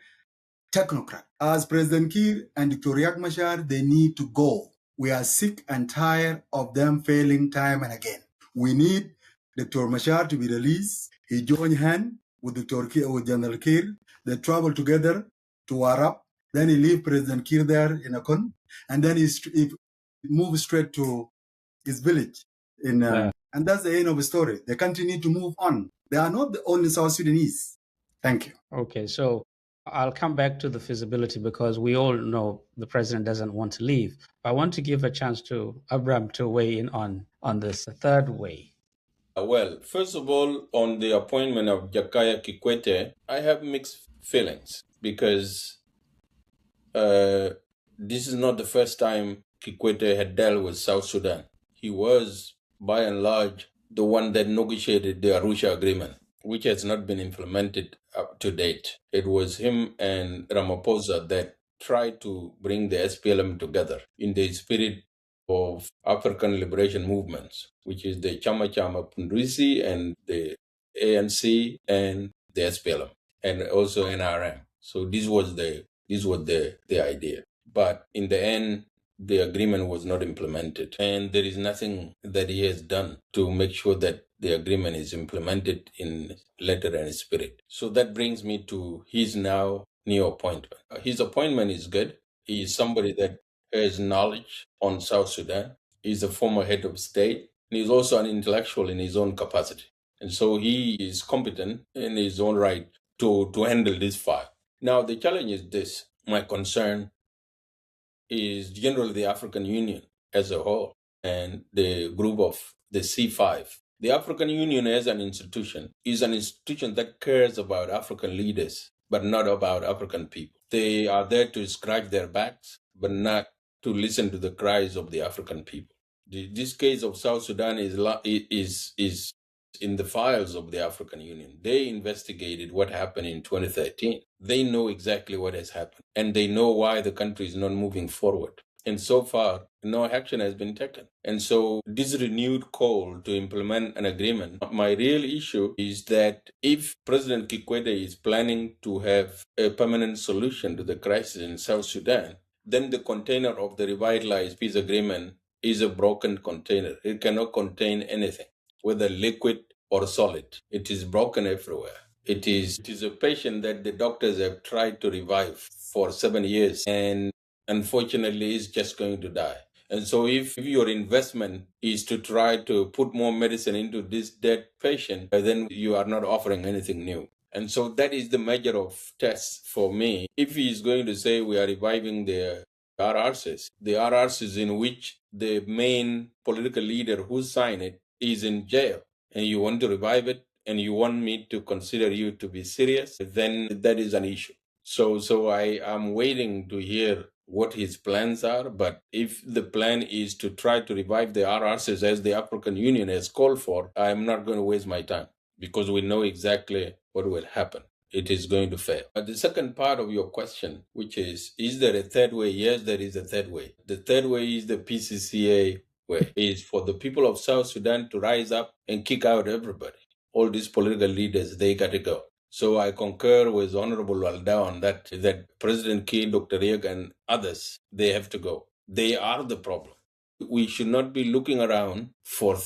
technocrat. As President Kiir and Dr. Riek Machar, they need to go. We are sick and tired of them failing time and again. We need Dr. Machar to be released. He joined hand with Dr. Kiir, with General Kiir. They travel together to Warab. Then he leave President Kiir there in Akon, and then he moves straight to his village and that's the end of the story. The country need to move on. They are not the only South Sudanese. Thank you. Okay, so I'll come back to the feasibility, because we all know the president doesn't want to leave. I want to give a chance to Abraham to weigh in on this third way. Well, first of all, on the appointment of Jakaya Kikwete, I have mixed feelings, because this is not the first time Kikwete had dealt with South Sudan. He was, by and large, the one that negotiated the Arusha Agreement, which has not been implemented up to date. It was him and Ramaphosa that tried to bring the SPLM together in the spirit of African liberation movements, which is the Chama Chama Punduisi and the ANC and the SPLM, and also NRM. So this was the idea. But in the end, the agreement was not implemented. And there is nothing that he has done to make sure that the agreement is implemented in letter and spirit. So that brings me to his now new appointment. His appointment is good. He is somebody that has knowledge on South Sudan. He's a former head of state. And he's also an intellectual in his own capacity. And so he is competent in his own right to handle this file. Now, the challenge is this. My concern is generally the African Union as a whole and the group of the C5. The African Union as an institution is an institution that cares about African leaders, but not about African people. They are there to scratch their backs, but not to listen to the cries of the African people. This case of South Sudan is in the files of the African Union. They investigated what happened in 2013. They know exactly what has happened, and they know why the country is not moving forward. And so far, no action has been taken. And so this renewed call to implement an agreement, my real issue is that if President Kikwete is planning to have a permanent solution to the crisis in South Sudan, then the container of the revitalized peace agreement is a broken container. It cannot contain anything, whether liquid or solid. It is broken everywhere. It is a patient that the doctors have tried to revive for 7 years, and unfortunately is just going to die. And so if your investment is to try to put more medicine into this dead patient, then you are not offering anything new. And so that is the measure of test for me. If he is going to say we are reviving the RRCs in which the main political leader who signed it is in jail, and you want to revive it, and you want me to consider you to be serious, then that is an issue. So I am waiting to hear what his plans are, but if the plan is to try to revive the RRCs as the African Union has called for, I'm not going to waste my time because we know exactly what will happen. It is going to fail. But the second part of your question, which is there a third way? Yes, there is a third way. The third way is the PCCA way, is for the people of South Sudan to rise up and kick out everybody. All these political leaders, they got to go. So I concur with Honorable Waldau on that President Kiir, Dr. Riek, and others, they have to go. They are the problem. We should not be looking around for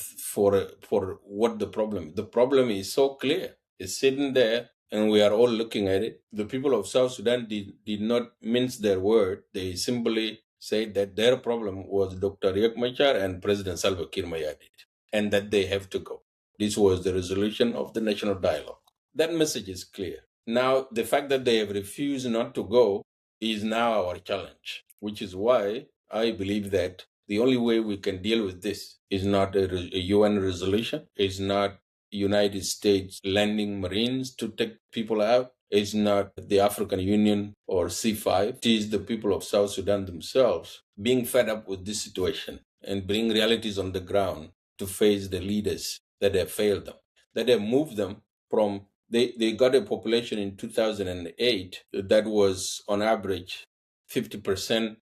what the problem is. The problem is so clear. It's sitting there, and we are all looking at it. The people of South Sudan did not mince their word. They simply said that their problem was Dr. Riek Machar and President Salva Kiir Mayardit, and that they have to go. This was the resolution of the National Dialogue. That message is clear. Now, the fact that they have refused not to go is now our challenge, which is why I believe that the only way we can deal with this is not a UN resolution, is not United States landing Marines to take people out, is not the African Union or C5. It is the people of South Sudan themselves being fed up with this situation and bring realities on the ground to face the leaders that have failed them, that have moved them from. They got a population in 2008 that was on average 50%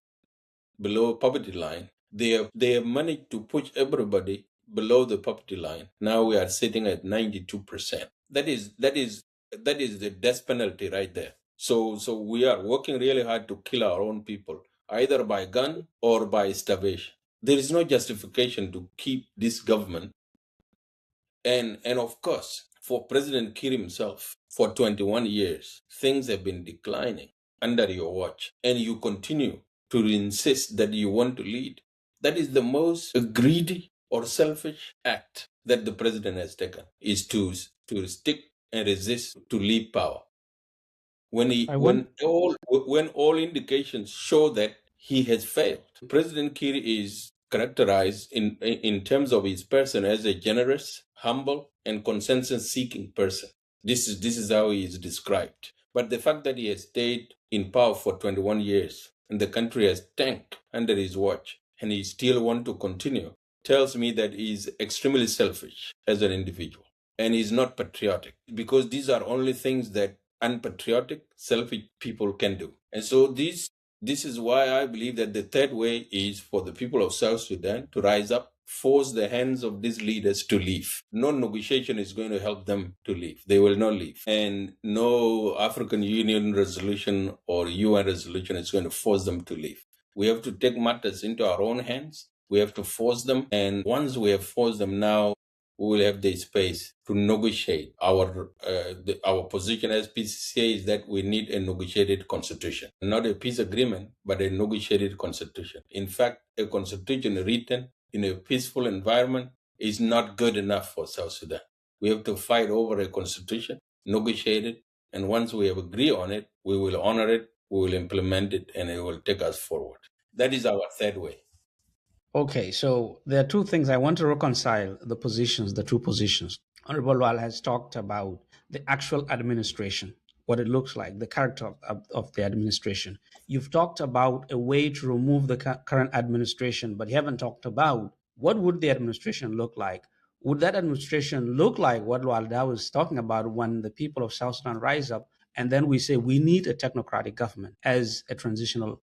below poverty line. They have managed to push everybody below the poverty line. Now we are sitting at 92%. That is the death penalty right there. So we are working really hard to kill our own people, either by gun or by starvation. There is no justification to keep this government. And of course, for President Kiir himself, for 21 years, things have been declining under your watch, and you continue to insist that you want to lead. That is the most greedy or selfish act that the president has taken, is to stick and resist to leave power. When all indications show that he has failed. President Kiir is characterized in terms of his person as a generous, humble, and consensus-seeking person. This is how he is described. But the fact that he has stayed in power for 21 years and the country has tanked under his watch and he still wants to continue tells me that he is extremely selfish as an individual and he's not patriotic, because these are only things that unpatriotic, selfish people can do. And so this is why I believe that the third way is for the people of South Sudan to rise up, force the hands of these leaders to leave. No negotiation is going to help them to leave. They will not leave. And no African Union resolution or UN resolution is going to force them to leave. We have to take matters into our own hands. We have to force them. And once we have forced them now, we will have the space to negotiate. Our position as PCCA is that we need a negotiated constitution, not a peace agreement, but a negotiated constitution. In fact, a constitution written in a peaceful environment is not good enough for South Sudan. We have to fight over a constitution, negotiate it, and once we have agreed on it, we will honor it, we will implement it, and it will take us forward. That is our third way. Okay, so there are two things I want to reconcile the positions, the two positions. Honorable Wal has talked about the actual administration, what it looks like, the character of the administration. You've talked about a way to remove the current administration, but you haven't talked about what would the administration look like. Would that administration look like what Walda was talking about when the people of South Sudan rise up and then we say we need a technocratic government as a transitional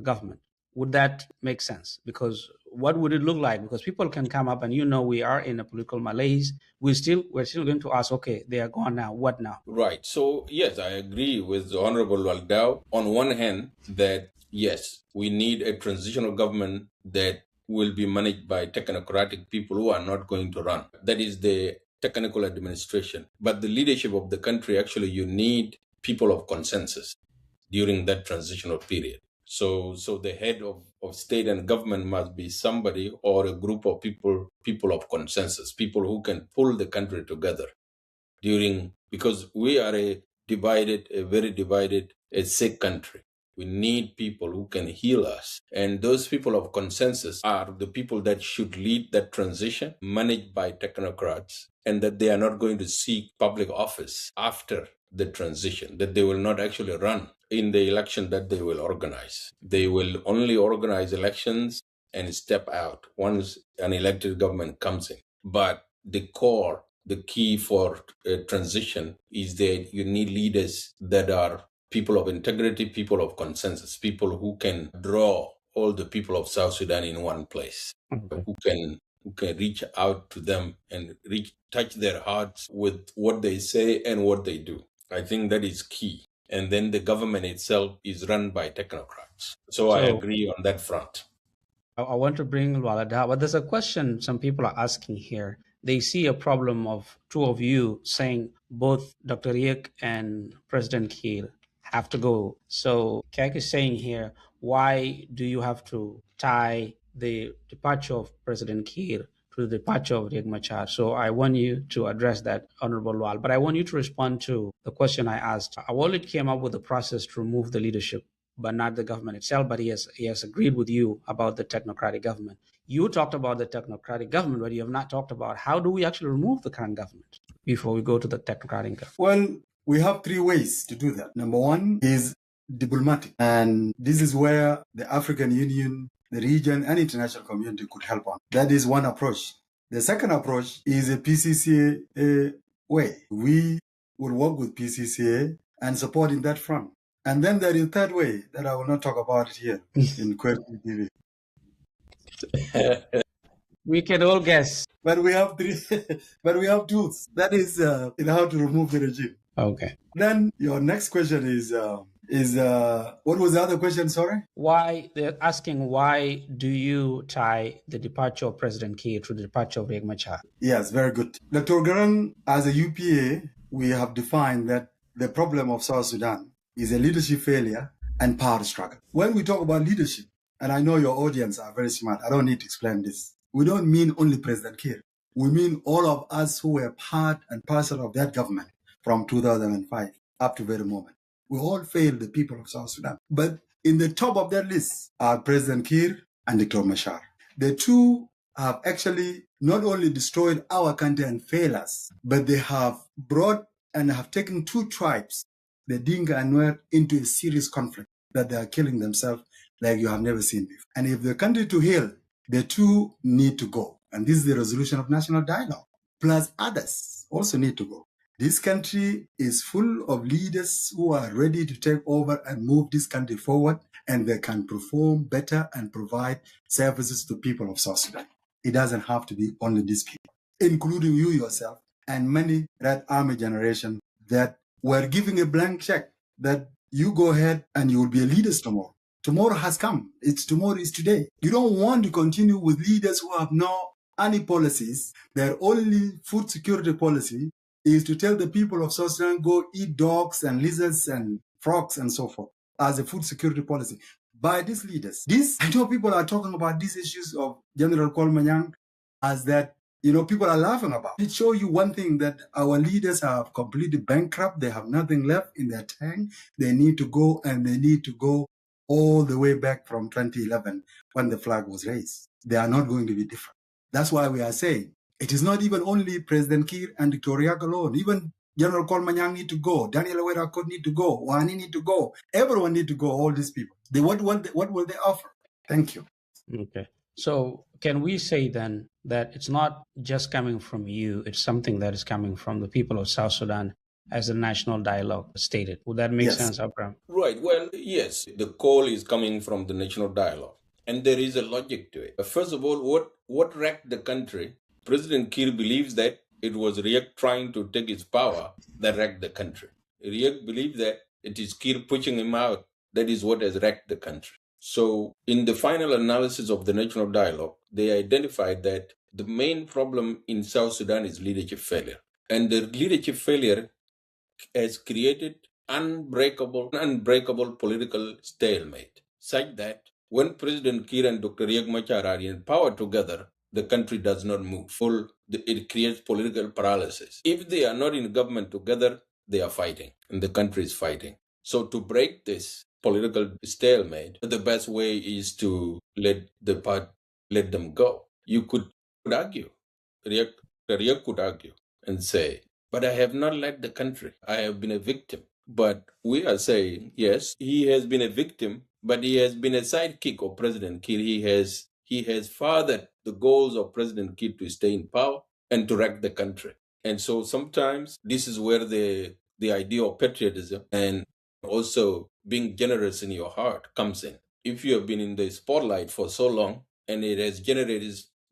government? Would that make sense? Because what would it look like? Because people can come up and we are in a political malaise. We're still going to ask, okay, they are gone now. What now? Right. So yes, I agree with the Honorable Waldau on one hand that yes, we need a transitional government that will be managed by technocratic people who are not going to run. That is the technical administration. But the leadership of the country, actually, you need people of consensus during that transitional period. So the head of state and government must be somebody or a group of people of consensus, people who can pull the country together because we are a very divided, a sick country. We need people who can heal us. And those people of consensus are the people that should lead that transition, managed by technocrats, and that they are not going to seek public office after the transition, that they will not actually run in the election that they will organize. They will only organize elections and step out once an elected government comes in. But the key for a transition is that you need leaders that are people of integrity, people of consensus, people who can draw all the people of South Sudan in one place, who can reach out to them and touch their hearts with what they say and what they do. I think that is key. And then the government itself is run by technocrats. So I agree on that front. I want to bring Walada, but there's a question some people are asking here. They see a problem of two of you saying both Dr. Riek and President Kiir have to go. So Kek is saying here, why do you have to tie the departure of President Kiir to the departure of Riek Machar? So I want you to address that, Honorable Wal. But I want you to respond to the question I asked. Awolid came up with a process to remove the leadership, but not the government itself. But he has agreed with you about the technocratic government. You talked about the technocratic government, but you have not talked about how do we actually remove the current government before we go to the technocratic government. Well, we have three ways to do that. Number one is diplomatic. And this is where the African Union, the region, and international community could help on. That is one approach. The second approach is a PCCA way. We will work with PCCA and support in that front. And then there is a third way that I will not talk about it here in question TV. We can all guess. But we have tools. That is in how to remove the regime. Okay. Then your next question is what was the other question, sorry? Why, they're asking, why do you tie the departure of President Kiir to the departure of Riek Machar? Yes, very good. Dr. Garang, as a UPA, we have defined that the problem of South Sudan is a leadership failure and power struggle. When we talk about leadership, and I know your audience are very smart, I don't need to explain this. We don't mean only President Kiir. We mean all of us who were part and parcel of that government from 2005 up to very moment. We all failed the people of South Sudan. But in the top of that list are President Kiir and Dr. Machar. The two have actually not only destroyed our country and failed us, but they have brought and have taken two tribes, the Dinka and Nuer, into a serious conflict that they are killing themselves like you have never seen before. And if the country to heal, the two need to go. And this is the resolution of national dialogue. Plus others also need to go. This country is full of leaders who are ready to take over and move this country forward, and they can perform better and provide services to people of South Sudan. It doesn't have to be only these people, including you yourself and many Red Army generation that were giving a blank check that you go ahead and you will be a leader tomorrow. Tomorrow has come. Tomorrow is today. You don't want to continue with leaders who have no any policies. Their only food security policy is to tell the people of South Sudan go eat dogs and lizards and frogs and so forth as a food security policy by these leaders. I know people are talking about these issues of General Kolmanyang as that, people are laughing about. It shows you one thing, that our leaders are completely bankrupt. They have nothing left in their tank. They need to go, and they need to go all the way back from 2011 when the flag was raised. They are not going to be different. That's why we are saying it is not even only President Kiir and Dr. Riek alone. Even General Kolmanyang need to go. Daniel Awera Kot need to go. Wani need to go. Everyone need to go. All these people. What will they offer? Thank you. Okay. So can we say then that it's not just coming from you, it's something that is coming from the people of South Sudan as the national dialogue stated? Would that make sense, Abraham? Right. Well, yes, the call is coming from the national dialogue, and there is a logic to it. First of all, what wrecked the country? President Kiir believes that it was Riek trying to take his power that wrecked the country. Riek believes that it is Kiir pushing him out that is what has wrecked the country. So in the final analysis of the national dialogue, they identified that the main problem in South Sudan is leadership failure. And the leadership failure has created unbreakable political stalemate, such that when President Kiir and Dr. Riek Machar are in power together, the country does not move. It creates political paralysis. If they are not in government together, they are fighting, and the country is fighting. So to break this political stalemate, the best way is to let them go. You could argue, Riek could argue and say, but I have not led the country. I have been a victim. But we are saying, yes, he has been a victim, but he has been a sidekick of President Kiir. He has fathered the goals of President Kiir to stay in power and to wreck the country. And so sometimes this is where the idea of patriotism and also being generous in your heart comes in. If you have been in the spotlight for so long and it has generated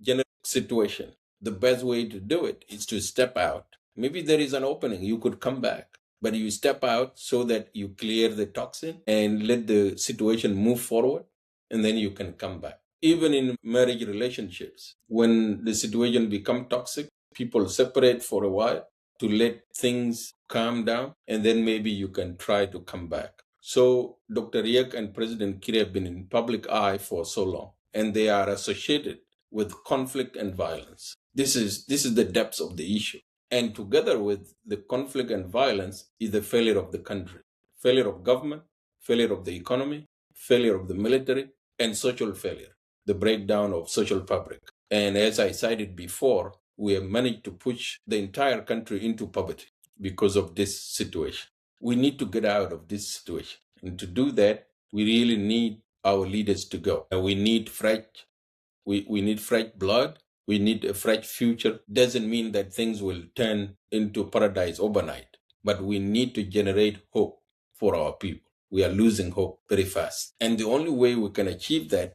a situation, the best way to do it is to step out. Maybe there is an opening, you could come back, but you step out so that you clear the toxin and let the situation move forward, and then you can come back. Even in marriage relationships, when the situation becomes toxic, people separate for a while to let things calm down, and then maybe you can try to come back. So Dr. Riek and President Kiir have been in public eye for so long, and they are associated with conflict and violence. This is the depths of the issue. And together with the conflict and violence is the failure of the country, failure of government, failure of the economy, failure of the military, and social failure, the breakdown of social fabric. And as I cited before, we have managed to push the entire country into poverty because of this situation. We need to get out of this situation. And to do that, we really need our leaders to go. And we need we need fresh blood. We need a fresh future. Doesn't mean that things will turn into paradise overnight, but we need to generate hope for our people. We are losing hope very fast. And the only way we can achieve that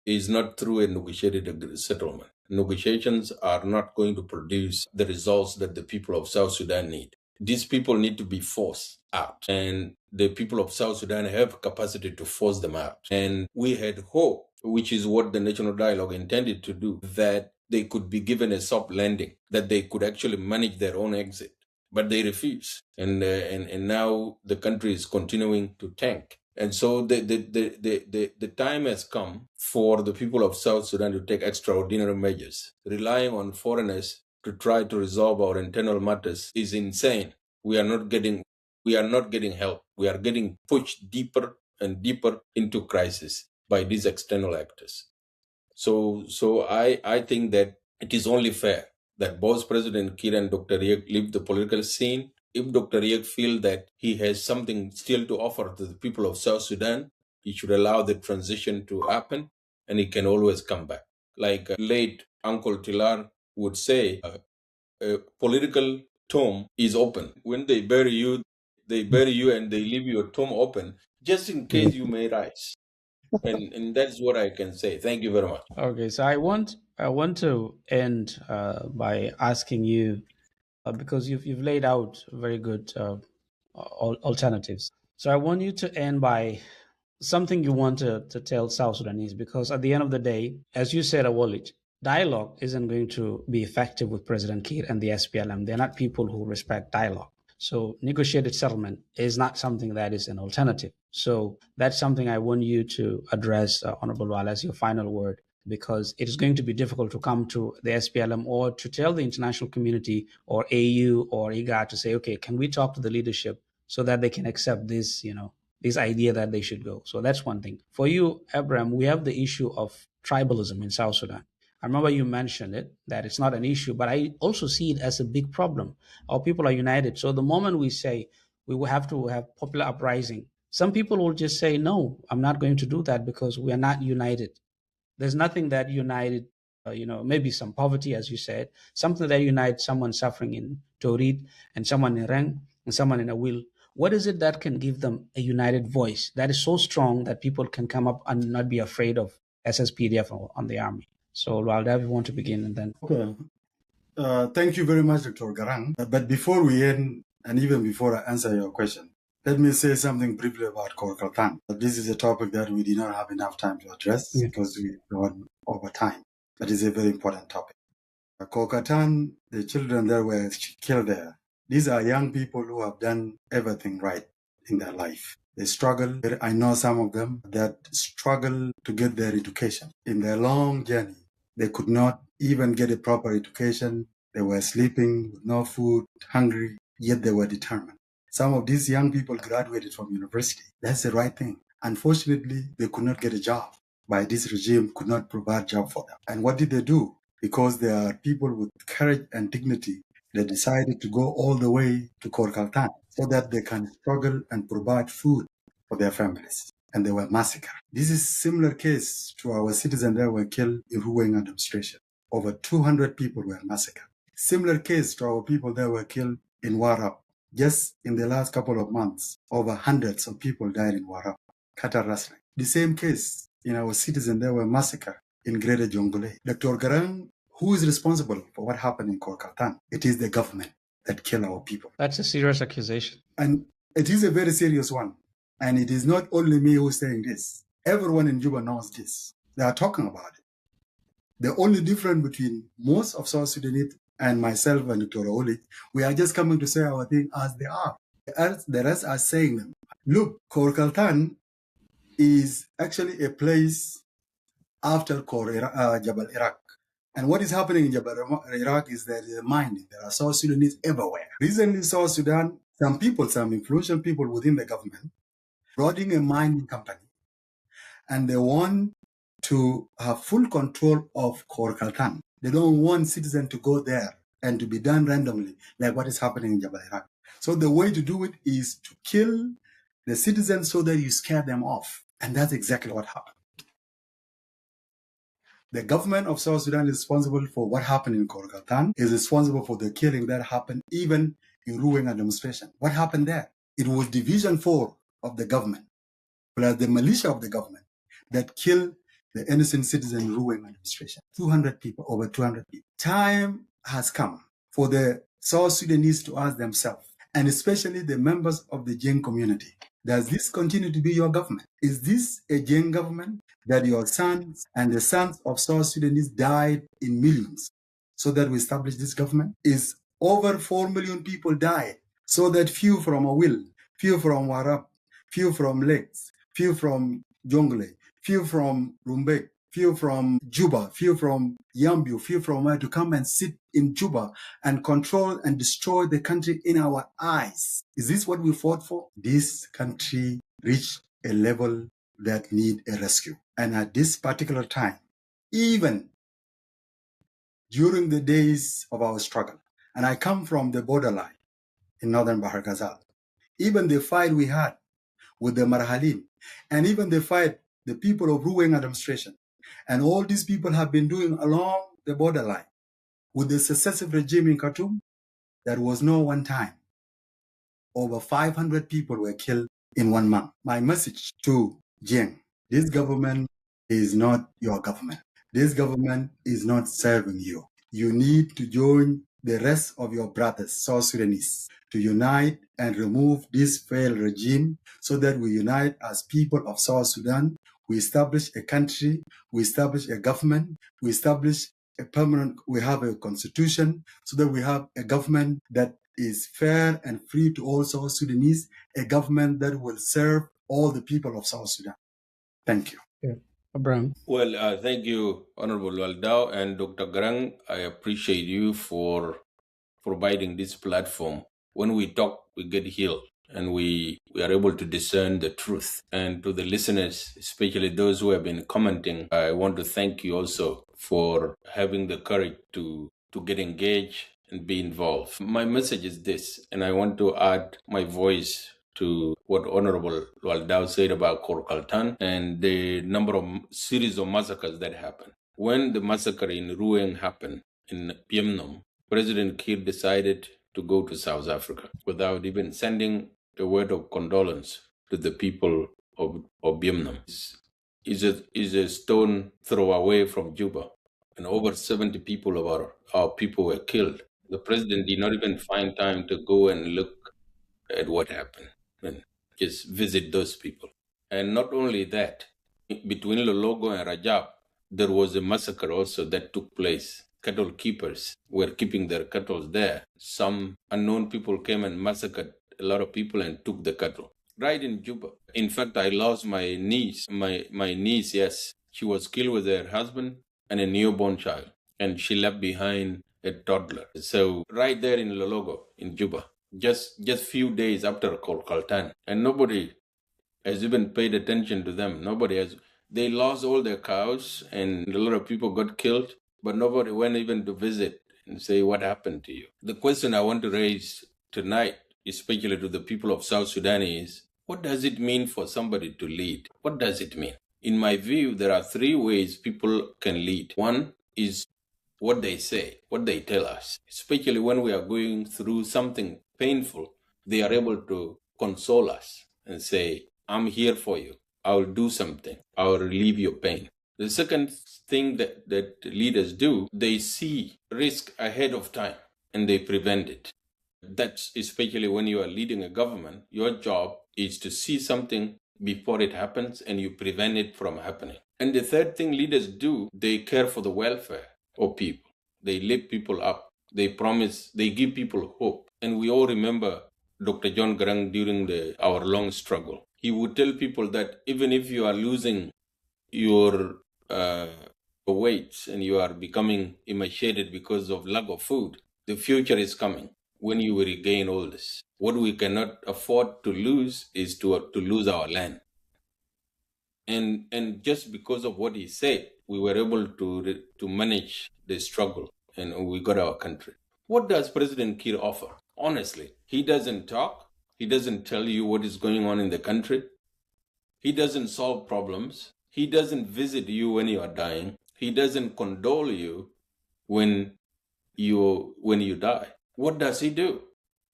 is not through a negotiated settlement. Negotiations are not going to produce the results that the people of South Sudan need. These people need to be forced out, and the people of South Sudan have capacity to force them out. And we had hope, which is what the National Dialogue intended to do, that they could be given a soft landing, that they could actually manage their own exit. But they refused. And now the country is continuing to tank. And so the time has come for the people of South Sudan to take extraordinary measures. Relying on foreigners to try to resolve our internal matters is insane. We are not getting help. We are getting pushed deeper and deeper into crisis by these external actors. So I think that it is only fair that both President Kiir and Dr. Riek leave the political scene. If Dr. Riek feels that he has something still to offer to the people of South Sudan, he should allow the transition to happen, and he can always come back. Like late Uncle Tilar would say, a political tomb is open. When they bury you and they leave your tomb open, just in case you may rise. And that's what I can say. Thank you very much. Okay, so I want to end by asking you, because you've laid out very good alternatives. So I want you to end by something you want to tell South Sudanese? Because at the end of the day, as you said, Awolij, dialogue isn't going to be effective with President Kiir and the SPLM. They're not people who respect dialogue. So negotiated settlement is not something that is an alternative. So that's something I want you to address, Honorable Wal, as your final word, because it is going to be difficult to come to the SPLM or to tell the international community or AU or IGAD to say, okay, can we talk to the leadership so that they can accept this, this idea that they should go. So that's one thing. For you, Abraham, we have the issue of tribalism in South Sudan. I remember you mentioned it, that it's not an issue, but I also see it as a big problem. Our people are united. So the moment we say we will have to have popular uprising, some people will just say, no, I'm not going to do that because we are not united. There's nothing that united, maybe some poverty, as you said, something that unites someone suffering in Torit and someone in Reng and someone in Awil. What is it that can give them a united voice that is so strong that people can come up and not be afraid of SSPDF on the army? So, Walda, if you want to begin, and then. Okay. Thank you very much, Dr. Garang. But before we end, and even before I answer your question, let me say something briefly about Korkaltan. This is a topic that we did not have enough time to address because we gone over time. But it's a very important topic. Korkaltan, the children that were killed there, these are young people who have done everything right in their life. They struggle. I know some of them that struggle to get their education. In their long journey, they could not even get a proper education. They were sleeping with no food, hungry, yet they were determined. Some of these young people graduated from university. That's the right thing. Unfortunately, they could not get a job. By this regime could not provide job for them. And what did they do? Because they are people with courage and dignity, they decided to go all the way to Korkaltan so that they can struggle and provide food for their families. And they were massacred. This is similar case to our citizens that were killed in Ruweng administration. Over 200 people were massacred. Similar case to our people that were killed in Warab. Just in the last couple of months, over hundreds of people died in Warab, Qatar Rasnak. The same case in our citizens that were massacred in Greater Jonglei. Dr. Garang, who is responsible for what happened in Korkaltan? It is the government that killed our people. That's a serious accusation. And it is a very serious one. And it is not only me who's saying this. Everyone in Juba knows this. They are talking about it. The only difference between most of South Sudanese and myself and Dr. Oli, we are just coming to say our thing as they are. The rest are saying them. Look, Korkaltan is actually a place after Jabal Iraq. And what is happening in Jabal Iraq is there is a mining. There are South Sudanese everywhere. Recently, South Sudan, some influential people within the government, brought in a mining company. And they want to have full control of Korkaltan. They don't want citizens to go there and to be done randomly, like what is happening in Jabal Iraq. So the way to do it is to kill the citizens so that you scare them off. And that's exactly what happened. The government of South Sudan is responsible for what happened in Korkaltan, is responsible for the killing that happened even in Ruweng administration. What happened there? It was Division 4 of the government, plus the militia of the government, that killed the innocent citizen in Ruweng administration. 200 people, over 200 people. Time has come for the South Sudanese to ask themselves, and especially the members of the Jeng community, does this continue to be your government? Is this a Jeng government that your sons and the sons of South Sudanese died in millions so that we established this government? Is over 4 million people died so that few from Awil, few from Warab, few from Lakes, few from Jonglei, few from Rumbek, few from Juba, few from Yambu, few from where to come and sit in Juba and control and destroy the country in our eyes. Is this what we fought for? This country reached a level that need a rescue. And at this particular time, even during the days of our struggle, and I come from the borderline in northern Bahar Ghazal, even the fight we had with the Marhalim, and even the fight the people of Ruweng administration, and all these people have been doing along the borderline with the successive regime in Khartoum, there was no one time. Over 500 people were killed in 1 month. My message to Jeng, this government is not your government. This government is not serving you. You need to join the rest of your brothers, South Sudanese, to unite and remove this failed regime so that we unite as people of South Sudan. We establish a country, we establish a government, we establish we have a constitution so that we have a government that is fair and free to all South Sudanese, a government that will serve all the people of South Sudan. Thank you. Yeah. Abraham. Well, thank you, Honorable Waldau and Dr. Garang. I appreciate you for providing this platform. When we talk, we get healed and we are able to discern the truth. And to the listeners, especially those who have been commenting, I want to thank you also for having the courage to get engaged and be involved. My message is this, and I want to add my voice to what Honorable Waldau said about Korkaltan and the number of series of massacres that happened. When the massacre in Ruang happened in Piemnom, President Kiir decided to go to South Africa without even sending a word of condolence to the people of Piemnom. Is a stone throw away from Juba, and over 70 people of our people were killed. The president did not even find time to go and look at what happened and just visit those people. And not only that, between Lologo and Rajab, there was a massacre also that took place. Cattle keepers were keeping their cattle there. Some unknown people came and massacred a lot of people and took the cattle. Right in Juba. In fact, I lost my niece. My niece, yes. She was killed with her husband and a newborn child. And she left behind a toddler. So right there in Lologo, in Juba, just few days after Kolkaltan. And nobody has even paid attention to them. They lost all their cows and a lot of people got killed, but nobody went even to visit and say what happened to you. The question I want to raise tonight, especially to the people of South Sudan, is what does it mean for somebody to lead? What does it mean? In my view, there are three ways people can lead. One is what they say, what they tell us. Especially when we are going through something painful, they are able to console us and say, I'm here for you. I'll do something. I'll relieve your pain. The second thing that leaders do, they see risk ahead of time and they prevent it. That's especially when you are leading a government, your job is to see something before it happens and you prevent it from happening. And the third thing leaders do, they care for the welfare of people. They lift people up. They promise, they give people hope. And we all remember Dr. John Garang during our long struggle. He would tell people that even if you are losing your weight and you are becoming emaciated because of lack of food, the future is coming when you will regain all this. What we cannot afford to lose is to lose our land. And just because of what he said, we were able to manage the struggle and we got our country. What does President Kiir offer? Honestly, he doesn't talk. He doesn't tell you what is going on in the country. He doesn't solve problems. He doesn't visit you when you are dying. He doesn't condole you when you die. What does he do?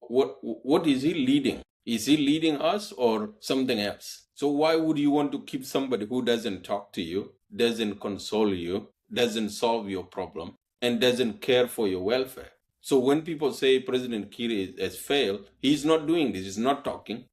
What is he leading? Is he leading us or something else? So why would you want to keep somebody who doesn't talk to you, doesn't console you, doesn't solve your problem, and doesn't care for your welfare? So when people say President Kiir has failed, he's not doing this. He's not talking.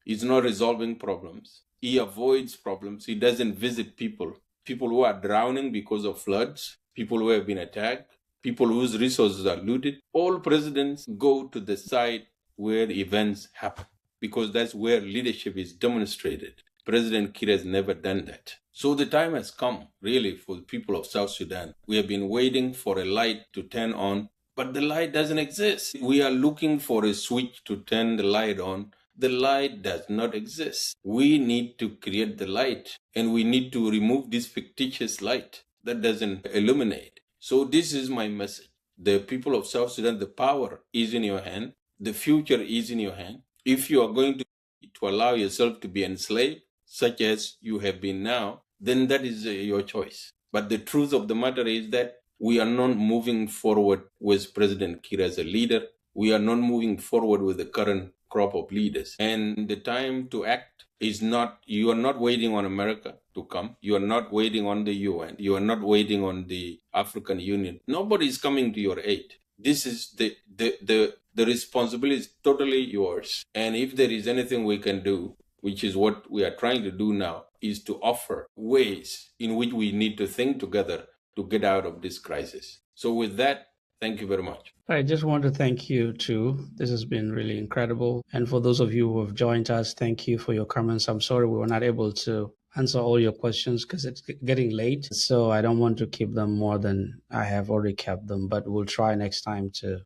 He's not resolving problems. He avoids problems. He doesn't visit people who are drowning because of floods, people who have been attacked, people whose resources are looted. All presidents go to the site where events happen because that's where leadership is demonstrated. President Kiir has never done that. So the time has come, really, for the people of South Sudan. We have been waiting for a light to turn on, but the light doesn't exist. We are looking for a switch to turn the light on. The light does not exist. We need to create the light, and we need to remove this fictitious light that doesn't illuminate. So this is my message. The people of South Sudan, the power is in your hand. The future is in your hand. If you are going to allow yourself to be enslaved, such as you have been now, then that is your choice. But the truth of the matter is that we are not moving forward with President Kiir as a leader. We are not moving forward with the current crop of leaders. And the time to act is not, you are not waiting on America to come. You are not waiting on the UN. You are not waiting on the African Union. Nobody is coming to your aid. This is the responsibility is totally yours. And if there is anything we can do, which is what we are trying to do now, is to offer ways in which we need to think together to get out of this crisis. So with that, thank you very much. I just want to thank you too. This has been really incredible. And for those of you who have joined us, thank you for your comments. I'm sorry we were not able to answer all your questions because it's getting late. So I don't want to keep them more than I have already kept them, but we'll try next time to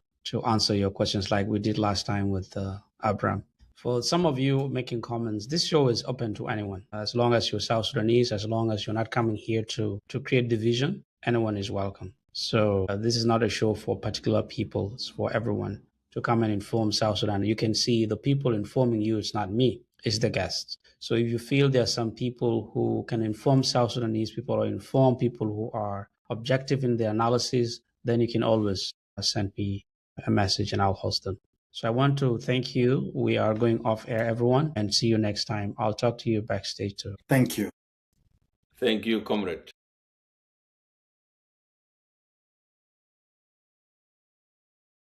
answer your questions like we did last time with Abraham. For some of you making comments, this show is open to anyone. As long as you're South Sudanese, as long as you're not coming here to create division, anyone is welcome. So this is not a show for particular people. It's for everyone to come and inform South Sudan. You can see the people informing you. It's not me. It's the guests. So if you feel there are some people who can inform South Sudanese people or inform people who are objective in their analysis, then you can always send me a message and I'll host them. So I want to thank you. We are going off air, everyone, and see you next time. I'll talk to you backstage too. Thank you. Thank you, comrade.